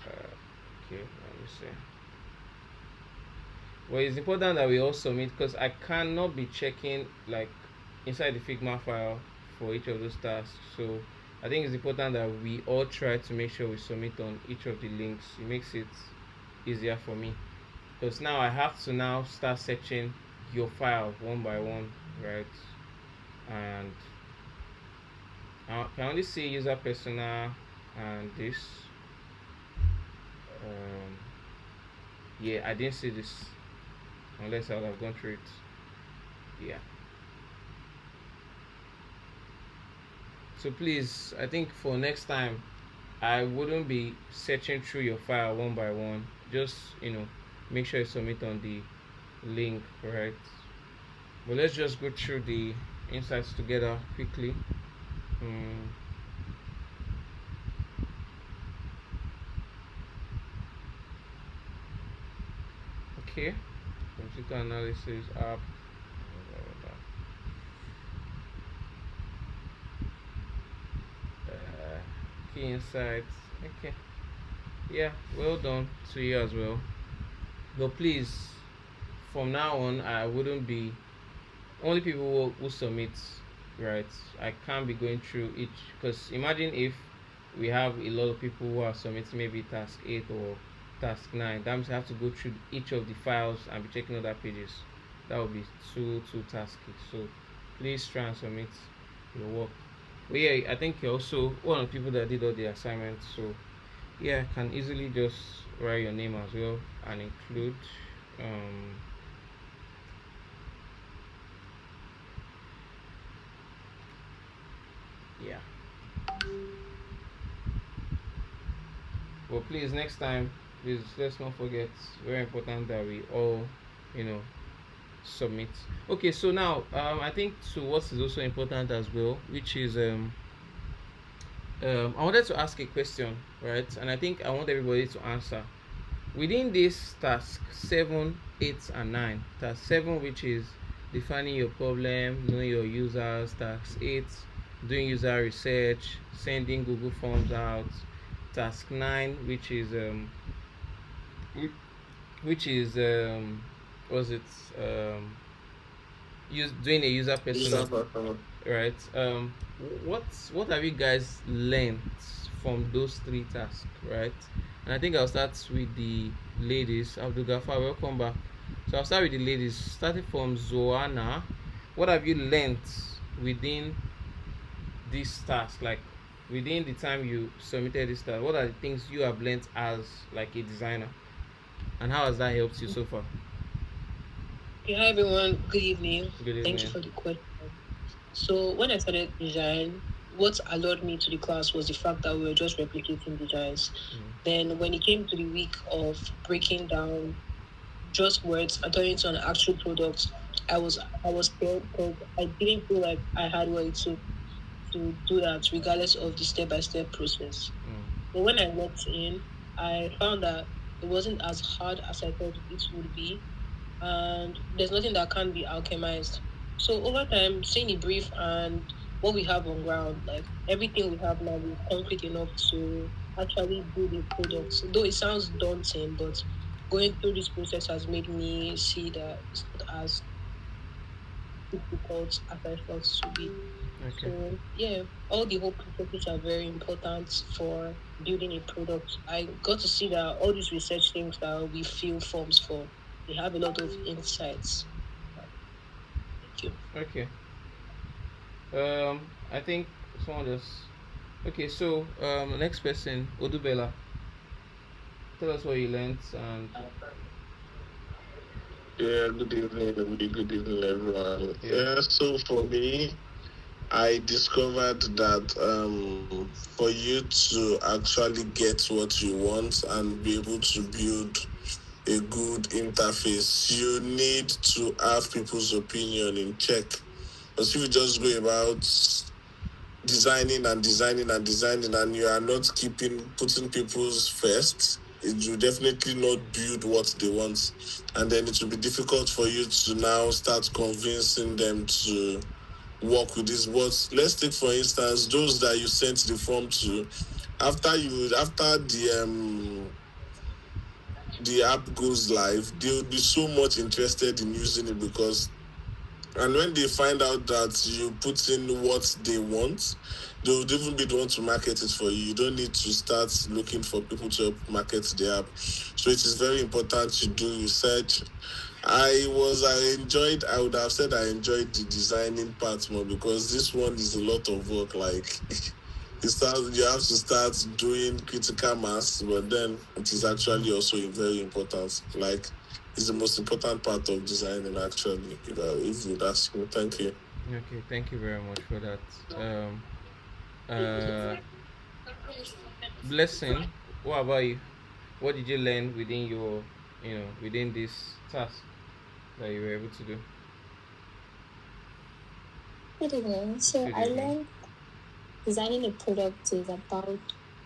Okay, let me see. Well, it's important that we all submit, because I cannot be checking like inside the Figma file for each of those tasks. So I think it's important that we all try to make sure we submit on each of the links. It makes it easier for me, because now I have to now start searching your file one by one, right? And I can only see user persona and this. Yeah, I didn't see this unless I would have gone through it. Yeah. So please, I think for next time, I wouldn't be searching through your file one by one. Just make sure you submit on the link, right? But let's just go through the insights together quickly. Okay, computer analysis app. Key insights. Okay, yeah, well done to you as well. But please, from now on, I wouldn't be only people who submit, right? I can't be going through each, because imagine if we have a lot of people who are submitting maybe task 8 or task 9. That means I have to go through each of the files and be checking other pages. That would be too tasky. So please try and submit your work. But yeah, I think you're also one of the people that did all the assignments. So yeah, I can easily just write your name as well and include yeah. But please, next time, please let's not forget. Very important that we all, you know, submit. Okay, so now I think to what is also important as well, which is I wanted to ask a question, right? And I think I want everybody to answer within this task 7, 8, and 9. Task 7, which is defining your problem, knowing your users. Task 8, doing user research, sending Google Forms out. task 9, which is was it doing a user persona, right? What have you guys learned from those three tasks, right? And I think I'll start with the ladies. Abdul Gafar, welcome back. So I'll start with the ladies, starting from Zoana. What have you learned within this task, like within the time you submitted this task? What are the things you have learned as like a designer, and how has that helped you so far? Yeah, hi everyone. Good evening. Good Thank you evening. for the question. So when I started design, what allured me to the class was the fact that we were just replicating designs. Then when it came to the week of breaking down just words and turning to an actual product, I was scared because I didn't feel like I had what it took to do that, regardless of the step by step process. But when I logged in, I found that it wasn't as hard as I thought it would be, and there's nothing that can't be alchemized. So over time, seeing the brief and what we have on ground, like everything we have now is concrete enough to actually build a product. So though it sounds daunting, but going through this process has made me see that it's not as difficult as I thought it to be. Okay. So yeah, all the whole processes are very important for building a product. I got to see that all these research things that we fill forms for, they have a lot of insights. Thank you. Okay. I think someone just. Okay, so next person, Odubela. Tell us what you learned and Yeah, good evening, everybody. Good evening, everyone. yeah. Yeah, so for me, I discovered that for you to actually get what you want and be able to build a good interface, you need to have people's opinion in check. Because if you just go about designing and designing and designing and you are not putting people's first, it will definitely not build what they want, and then it will be difficult for you to now start convincing them to work with this. But let's take for instance those that you sent the form to. After the app goes live, they'll be so much interested in using it, because and when they find out that you put in what they want, they would even be the one to market it for you. You don't need to start looking for people to help market the app. So it is very important to do research. I would have said I enjoyed the designing part more, because this one is a lot of work. Like you have to start doing critical mass, but then it is actually also very important. Like it's the most important part of designing, actually. If you'd ask me, thank you. Okay, thank you very much for that. Uh, Blessing. What about you? What did you learn within within this task that you were able to do? Good evening. So Good I evening. learned designing a product is about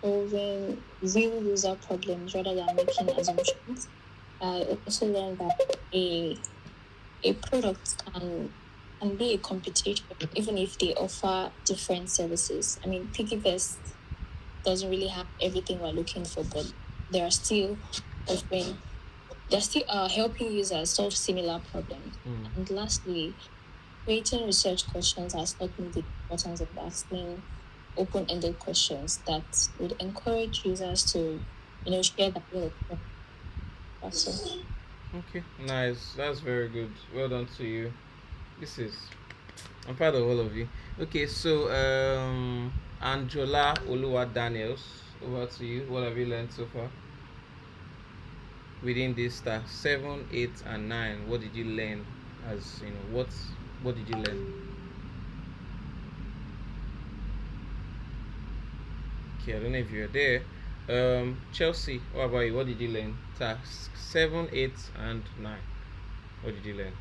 solving real user problems rather than making assumptions. I also learned that a a product can be a competition even if they offer different services. I mean, Piggyvest doesn't really have everything we're looking for, but they are still offering they're still helping users solve similar problems. And lastly, creating research questions has taught me the importance of asking open-ended questions that would encourage users to, share their real experience. That's all. Okay, nice. That's very good. Well done to you. This is I'm proud of all of you. Okay, so Angela Oluwa Daniels, over to you. What have you learned so far within this task 7, 8, and 9? What did you learn? As you know, what did you learn? Okay, I don't know if you're there. Chelsea, what about you? What did you learn? Task 7, 8, and 9. What did you learn?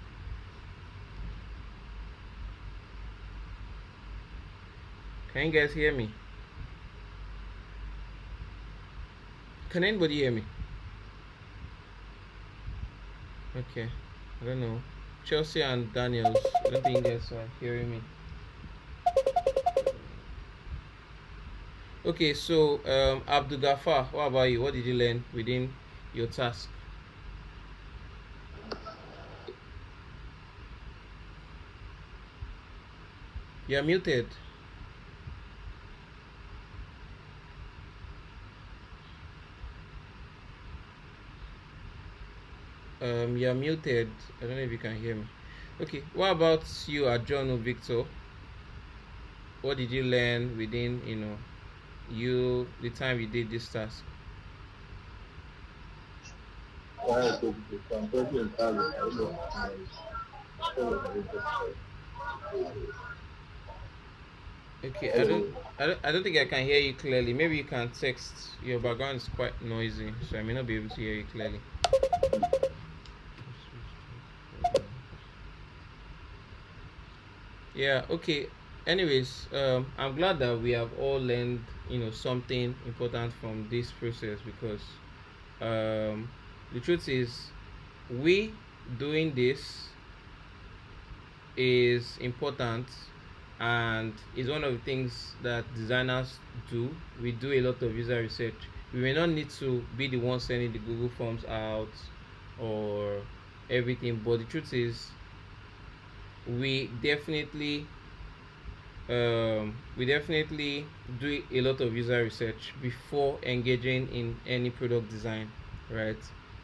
Can you guys hear me? Can anybody hear me? Okay, I don't know. Chelsea and Daniels, I don't think you guys are hearing me. Okay, so Abdul Gafar, what about you? What did you learn within your task? You're muted. You're muted. I don't know if you can hear me. Okay, what about you, John or Victor? What did you learn within, you the time you did this task? Okay, I don't think I can hear you clearly. Maybe you can text. Your background is quite noisy, so I may not be able to hear you clearly. Yeah, okay. Anyways, I'm glad that we have all learned, something important from this process, because the truth is, we doing this is important, and is one of the things that designers do. We do a lot of user research. We may not need to be the one sending the Google Forms out or everything, but the truth is, we definitely we definitely do a lot of user research before engaging in any product design, right?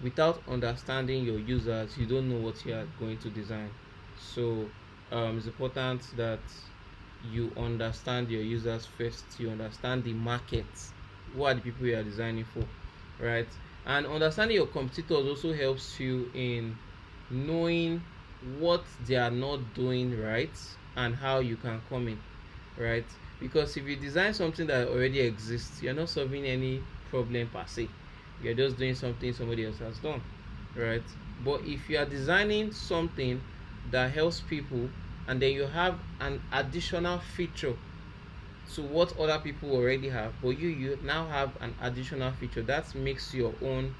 Without understanding your users, you don't know what you are going to design. So it's important that you understand your users first. You understand the market. Who are the people you are designing for, right? And understanding your competitors also helps you in knowing what they are not doing right and how you can come in, right? Because if you design something that already exists, you're not solving any problem per se. You're just doing something somebody else has done, right? But if you are designing something that helps people, and then you have an additional feature to what other people already have, but you now have an additional feature that makes your own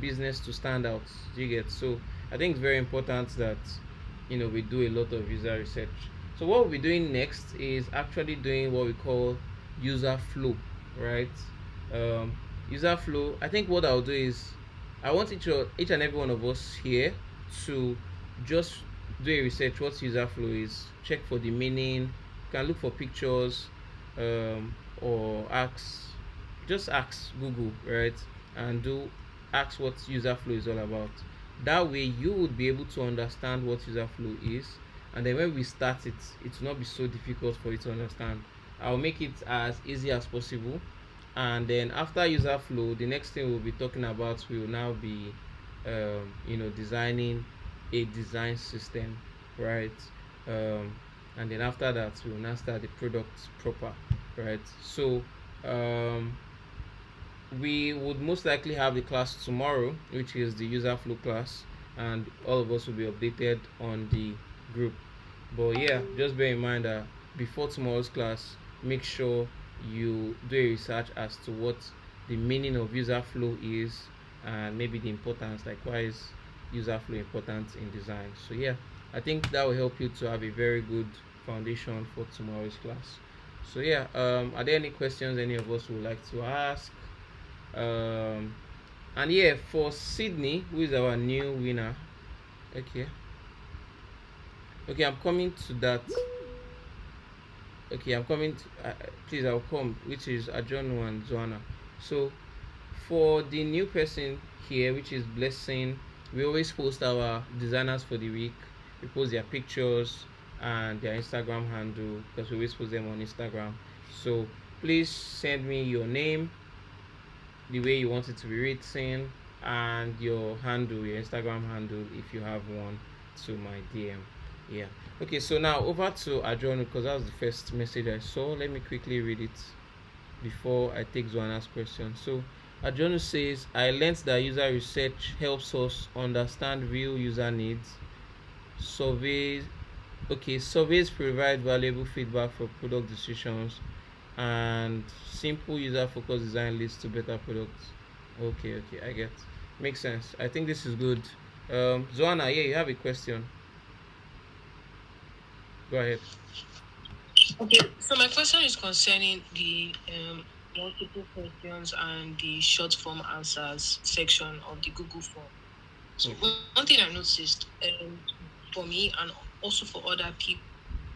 business to stand out. Do you get? So I think it's very important that we do a lot of user research. So what we'll be doing next is actually doing what we call user flow, right? um, User flow, I think what I'll do is, I want each and every one of us here to just do a research what user flow is, check for the meaning. You can look for pictures, or ask Google, right? And do ask what user flow is all about. That way you would be able to understand what user flow is, and then when we start it, it will not be so difficult for you to understand. I'll make it as easy as possible, and then after user flow, the next thing we'll be talking about will now be designing a design system, right? um, and then after that we'll now start the product proper, right? So um, we would most likely have the class tomorrow, which is the user flow class, and all of us will be updated on the group. But yeah, just bear in mind that before tomorrow's class, make sure you do a research as to what the meaning of user flow is, and maybe the importance, like why is user flow important in design. So yeah, I think that will help you to have a very good foundation for tomorrow's class. So yeah, are there any questions any of us would like to ask? um and yeah, for Sydney, who is our new winner. Okay, okay, I'm coming to that. Okay, I'm coming to, please, I'll come, which is Ajono and Zoana. So for the new person here, which is Blessing, we always post our designers for the week. We post their pictures and their Instagram handle, because we always post them on Instagram. So please send me your name, the way you want it to be written, and your handle, your Instagram handle, if you have one, to my DM. Yeah. Okay, so now over to Adriano, because that was the first message I saw. Let me quickly read it before I take Zoana's question. So Adriano says, I learned that user research helps us understand real user needs. Surveys surveys provide valuable feedback for product decisions, and simple user focused design leads to better products. Okay, I get. Makes sense. I think this is good. Zoana, yeah, you have a question. Go ahead. Okay, so my question is concerning the multiple questions and the short form answers section of the Google form. So Okay. one thing I noticed for me and also for other people, they like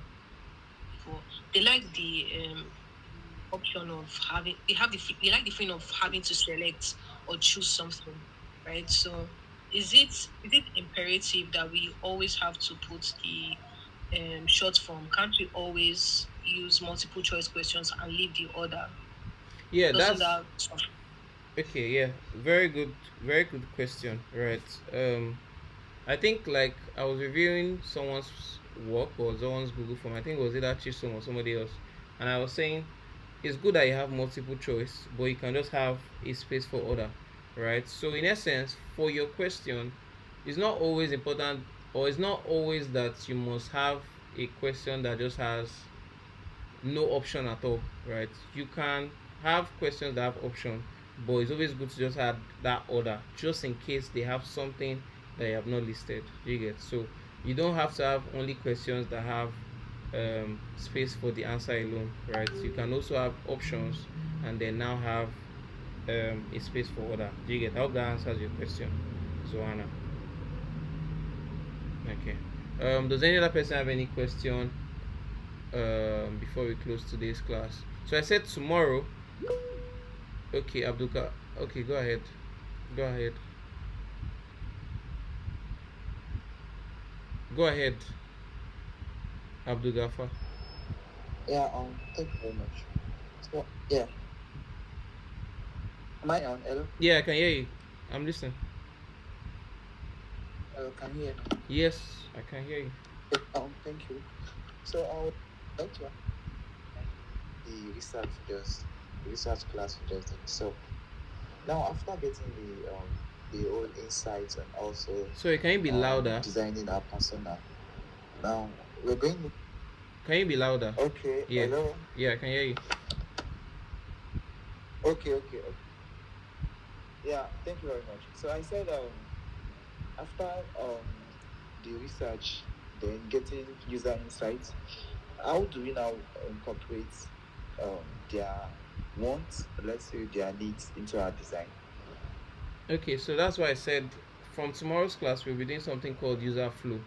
the option of having they like the feeling of having to select or choose something, right? So is it imperative that we always have to put the short form? Can't we always use multiple choice questions and leave the order? Yeah, Doesn't that's that suffer? okay. Yeah, very good question. Right. I think like I was reviewing someone's work or someone's Google form. I think it was either Chisom or somebody else, and I was saying it's good that you have multiple choice, but you can just have a space for order, right? So in essence, for your question, it's not always important, or it's not always that you must have a question that just has no option at all, right? You can have questions that have option, but it's always good to just add that order just in case they have something that you have not listed. You get, so you don't have to have only questions that have space for the answer alone, right? You can also have options and then now have a space for order. Do you get? I hope that answers your question, Zoana. Okay. Does any other person have any question before we close today's class? So I said tomorrow. Okay, Abdulka. Okay, go ahead. Go ahead. Go ahead, Abdul Gafar. Yeah, thank you very much. So, yeah, am I on? Hello? Yeah, I can hear you. I'm listening. Hello, can you hear me? Yes, I can hear you. Thank you. So, I would like to ask the research class we just did. So, now after getting the whole insights and also Sorry, can you be louder? designing our persona, now we're going to. Can you be louder? Okay, Yeah. hello? Yeah, I can hear you. Okay. Yeah, thank you very much. So, I said, after the research, then getting user insights, how do we now incorporate their wants, let's say their needs, into our design? Okay, so that's why I said from tomorrow's class we'll be doing something called user flow,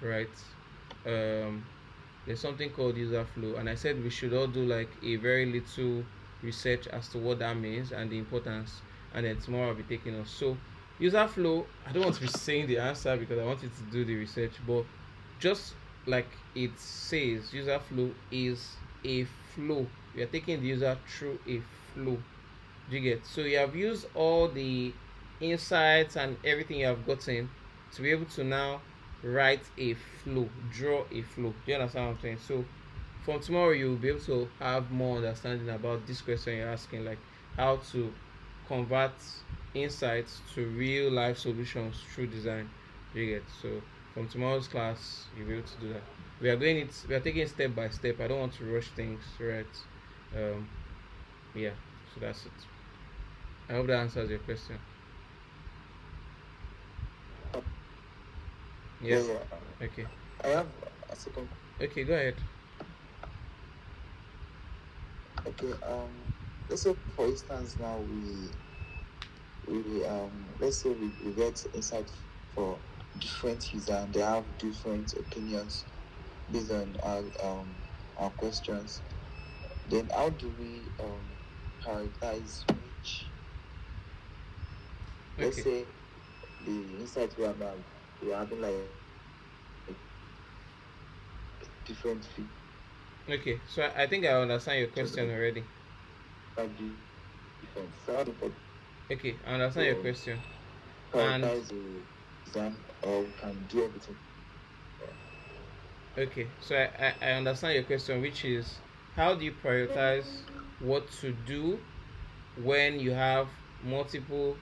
right? Um, there's something called user flow, and I said we should all do like a very little research as to what that means and the importance, and then tomorrow I'll be taking us. So user flow, I don't want to be saying the answer because I want you to do the research, but just like it says, user flow is a flow. We are taking the user through a flow. Do you get? So you have used all the insights and everything you have gotten to be able to now write a flow, draw a flow. Do you understand what I'm saying? So from tomorrow you'll be able to have more understanding about this question you're asking, like how to convert insights to real life solutions through design. Do you get? So from tomorrow's class you'll be able to do that. We are taking it step by step. I don't want to rush things, right? Um yeah, so that's it. I hope that answers your question. Yeah. Yeah. Okay. I have a second. Okay, go ahead. Okay. Let's say for instance now we let's say we get insight for different users and they have different opinions based on our questions. Then how do we prioritize which, let's Okay. say the insight we are having like different Okay. So I think I understand your features question already. like different. So how do we Okay, I understand your question. And prioritize the design or we can do everything? okay, so I understand your question, which is how do you prioritize what to do when you have multiple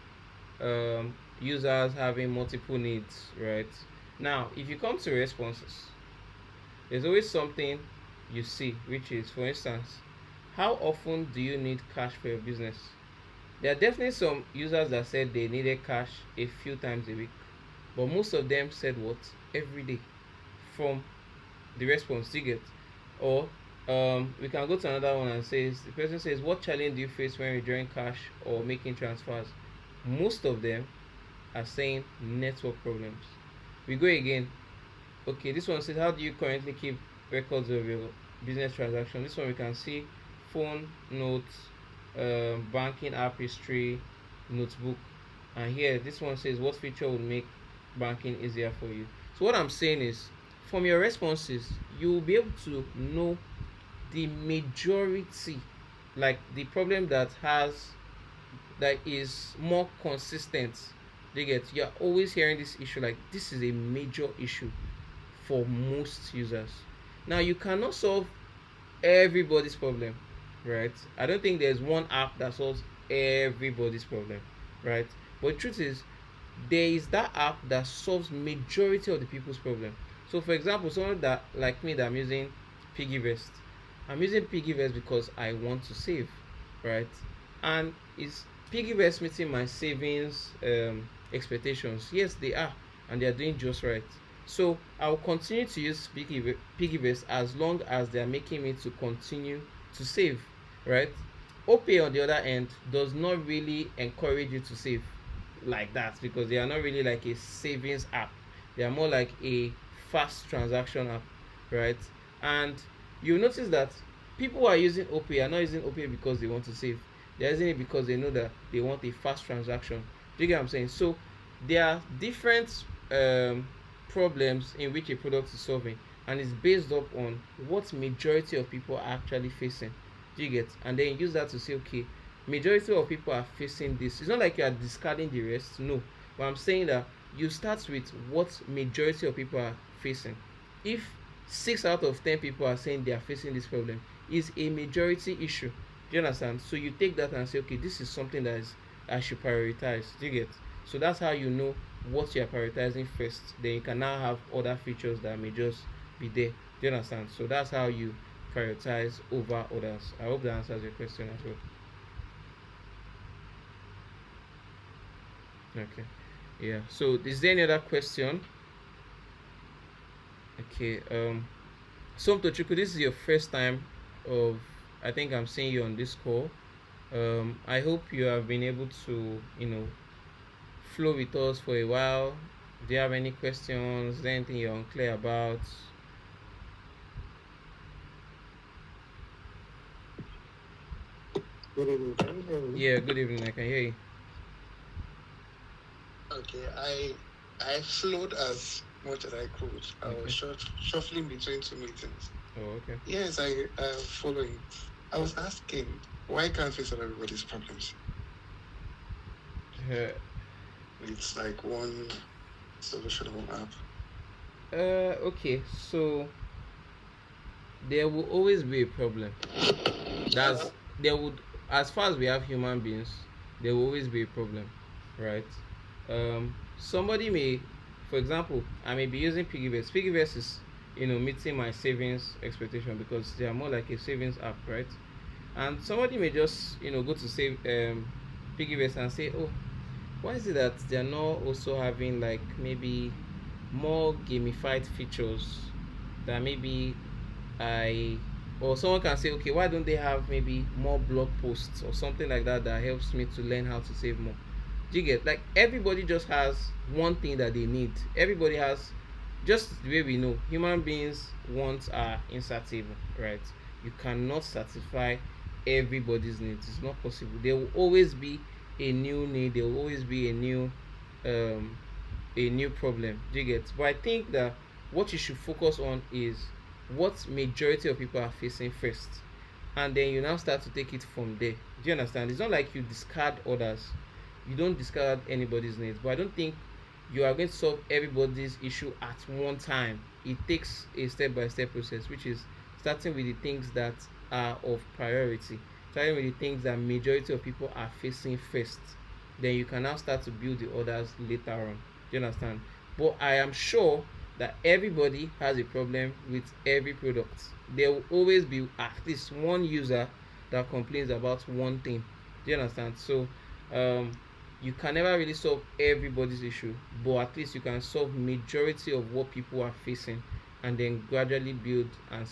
users having multiple needs, right? Now, if you come to responses, there's always something you see, which is, for instance, how often do you need cash for your business? There are definitely some users that said they needed cash a few times a week, but most of them said what? Every day from the response you get. Or We can go to another one and says the person says, what challenge do you face when withdrawing cash or making transfers? Most of them are saying network problems. We go again. Okay, this one says, how do you currently keep records of your business transaction? This one we can see phone notes, banking app history, notebook. And here this one says, what feature would make banking easier for you? So what I'm saying is, from your responses you will be able to know the majority, like the problem that is more consistent. You get, you're always hearing this issue, like this is a major issue for most users. Now you cannot solve everybody's problem, right? I don't think there's one app that solves everybody's problem, right? But the truth is, there is that app that solves majority of the people's problem. So for example, someone that like me, that I'm using Piggyvest. I'm using Piggyvest because I want to save, right? And is Piggyvest meeting my savings expectations? Yes, they are, and they are doing just right. So I will continue to use Piggyvest as long as they are making me to continue to save, right? OPay on the other end does not really encourage you to save like that, because they are not really like a savings app. They are more like a fast transaction app, right? And you notice that people who are using OPay are not using OPay because they want to save. They're using it because they know that they want a fast transaction. Do you get what I'm saying? So there are different problems in which a product is solving, and it's based up on what majority of people are actually facing. Do you get? And then use that to say, okay, majority of people are facing this. It's not like you are discarding the rest, no. But I'm saying that you start with what majority of people are facing. If 6 out of 10 people are saying they are facing this problem, is a majority issue. Do you understand? So you take that and say, okay, this is something that is I should prioritize. Do you get? So that's how you know what you are prioritizing first. Then you can now have other features that may just be there. Do you understand? So that's how you prioritize over others. I hope that answers your question as well. Okay. Yeah. So is there any other question? Okay. So Tochukwu, this is your first time of, I think I'm seeing you on this call. I hope you have been able to, flow with us for a while. Do you have any questions? Is there anything you're unclear about? Good evening. Can you hear me? Yeah, good evening. I can hear you. Okay, I flowed as much as I could. I was shuffling between two meetings. Oh, okay. Yes, I following. I was asking, why can't we solve everybody's problems? It's like one solution, one app. Okay, so there will always be a problem. There would, as far as we have human beings, there will always be a problem, right? Somebody may, for example, I may be using Piggyvest. Piggyvest is, meeting my savings expectation because they are more like a savings app, right? And somebody may just, go to save Piggyvest and say, oh, why is it that they are not also having like maybe more gamified features that maybe I or someone can say, okay, why don't they have maybe more blog posts or something like that that helps me to learn how to save more? Do you get, like, everybody just has one thing that they need. Everybody has, just the way we know human beings wants are insatiable, right? You cannot satisfy everybody's needs. It's not possible. There will always be a new need. There will always be um a new problem. Do you get? But I think that what you should focus on is what majority of people are facing first, and then you now start to take it from there. Do you understand? It's not like you discard others. You don't discard anybody's needs, but I don't think you are going to solve everybody's issue at one time. It takes a step-by-step process, which is starting with the things that are of priority, starting with the things that majority of people are facing first. Then you can now start to build the others later on. Do you understand? But I am sure that everybody has a problem with every product. There will always be at least one user that complains about one thing. Do you understand? So um, you can never really solve everybody's issue, but at least you can solve majority of what people are facing, and then gradually build and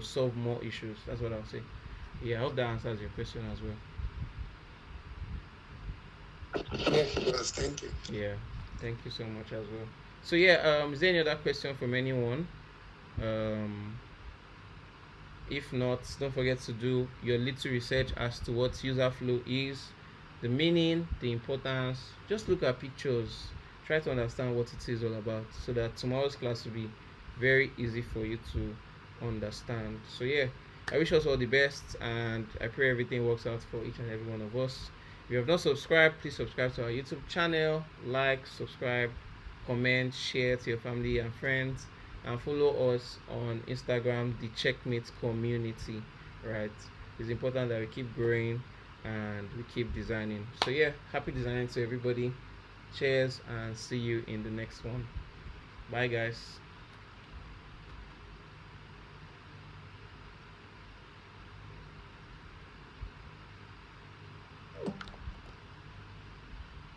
solve more issues. That's what I'll say. Yeah, I hope that answers your question as well. Yes, it was. Thank you. Yeah, thank you so much as well. So yeah, is there any other question from anyone? Um, if not, don't forget to do your little research as to what user flow is, the meaning, the importance. Just look at pictures, try to understand what it is all about, so that tomorrow's class will be very easy for you to understand. So yeah, I wish us all the best, and I pray everything works out for each and every one of us. If you have not subscribed, please subscribe to our YouTube channel, like, subscribe, comment, share to your family and friends, and follow us on Instagram, the Checkmate Community. Right, it's important that we keep growing and we keep designing. So yeah, happy designing to everybody. Cheers, and see you in the next one. Bye guys.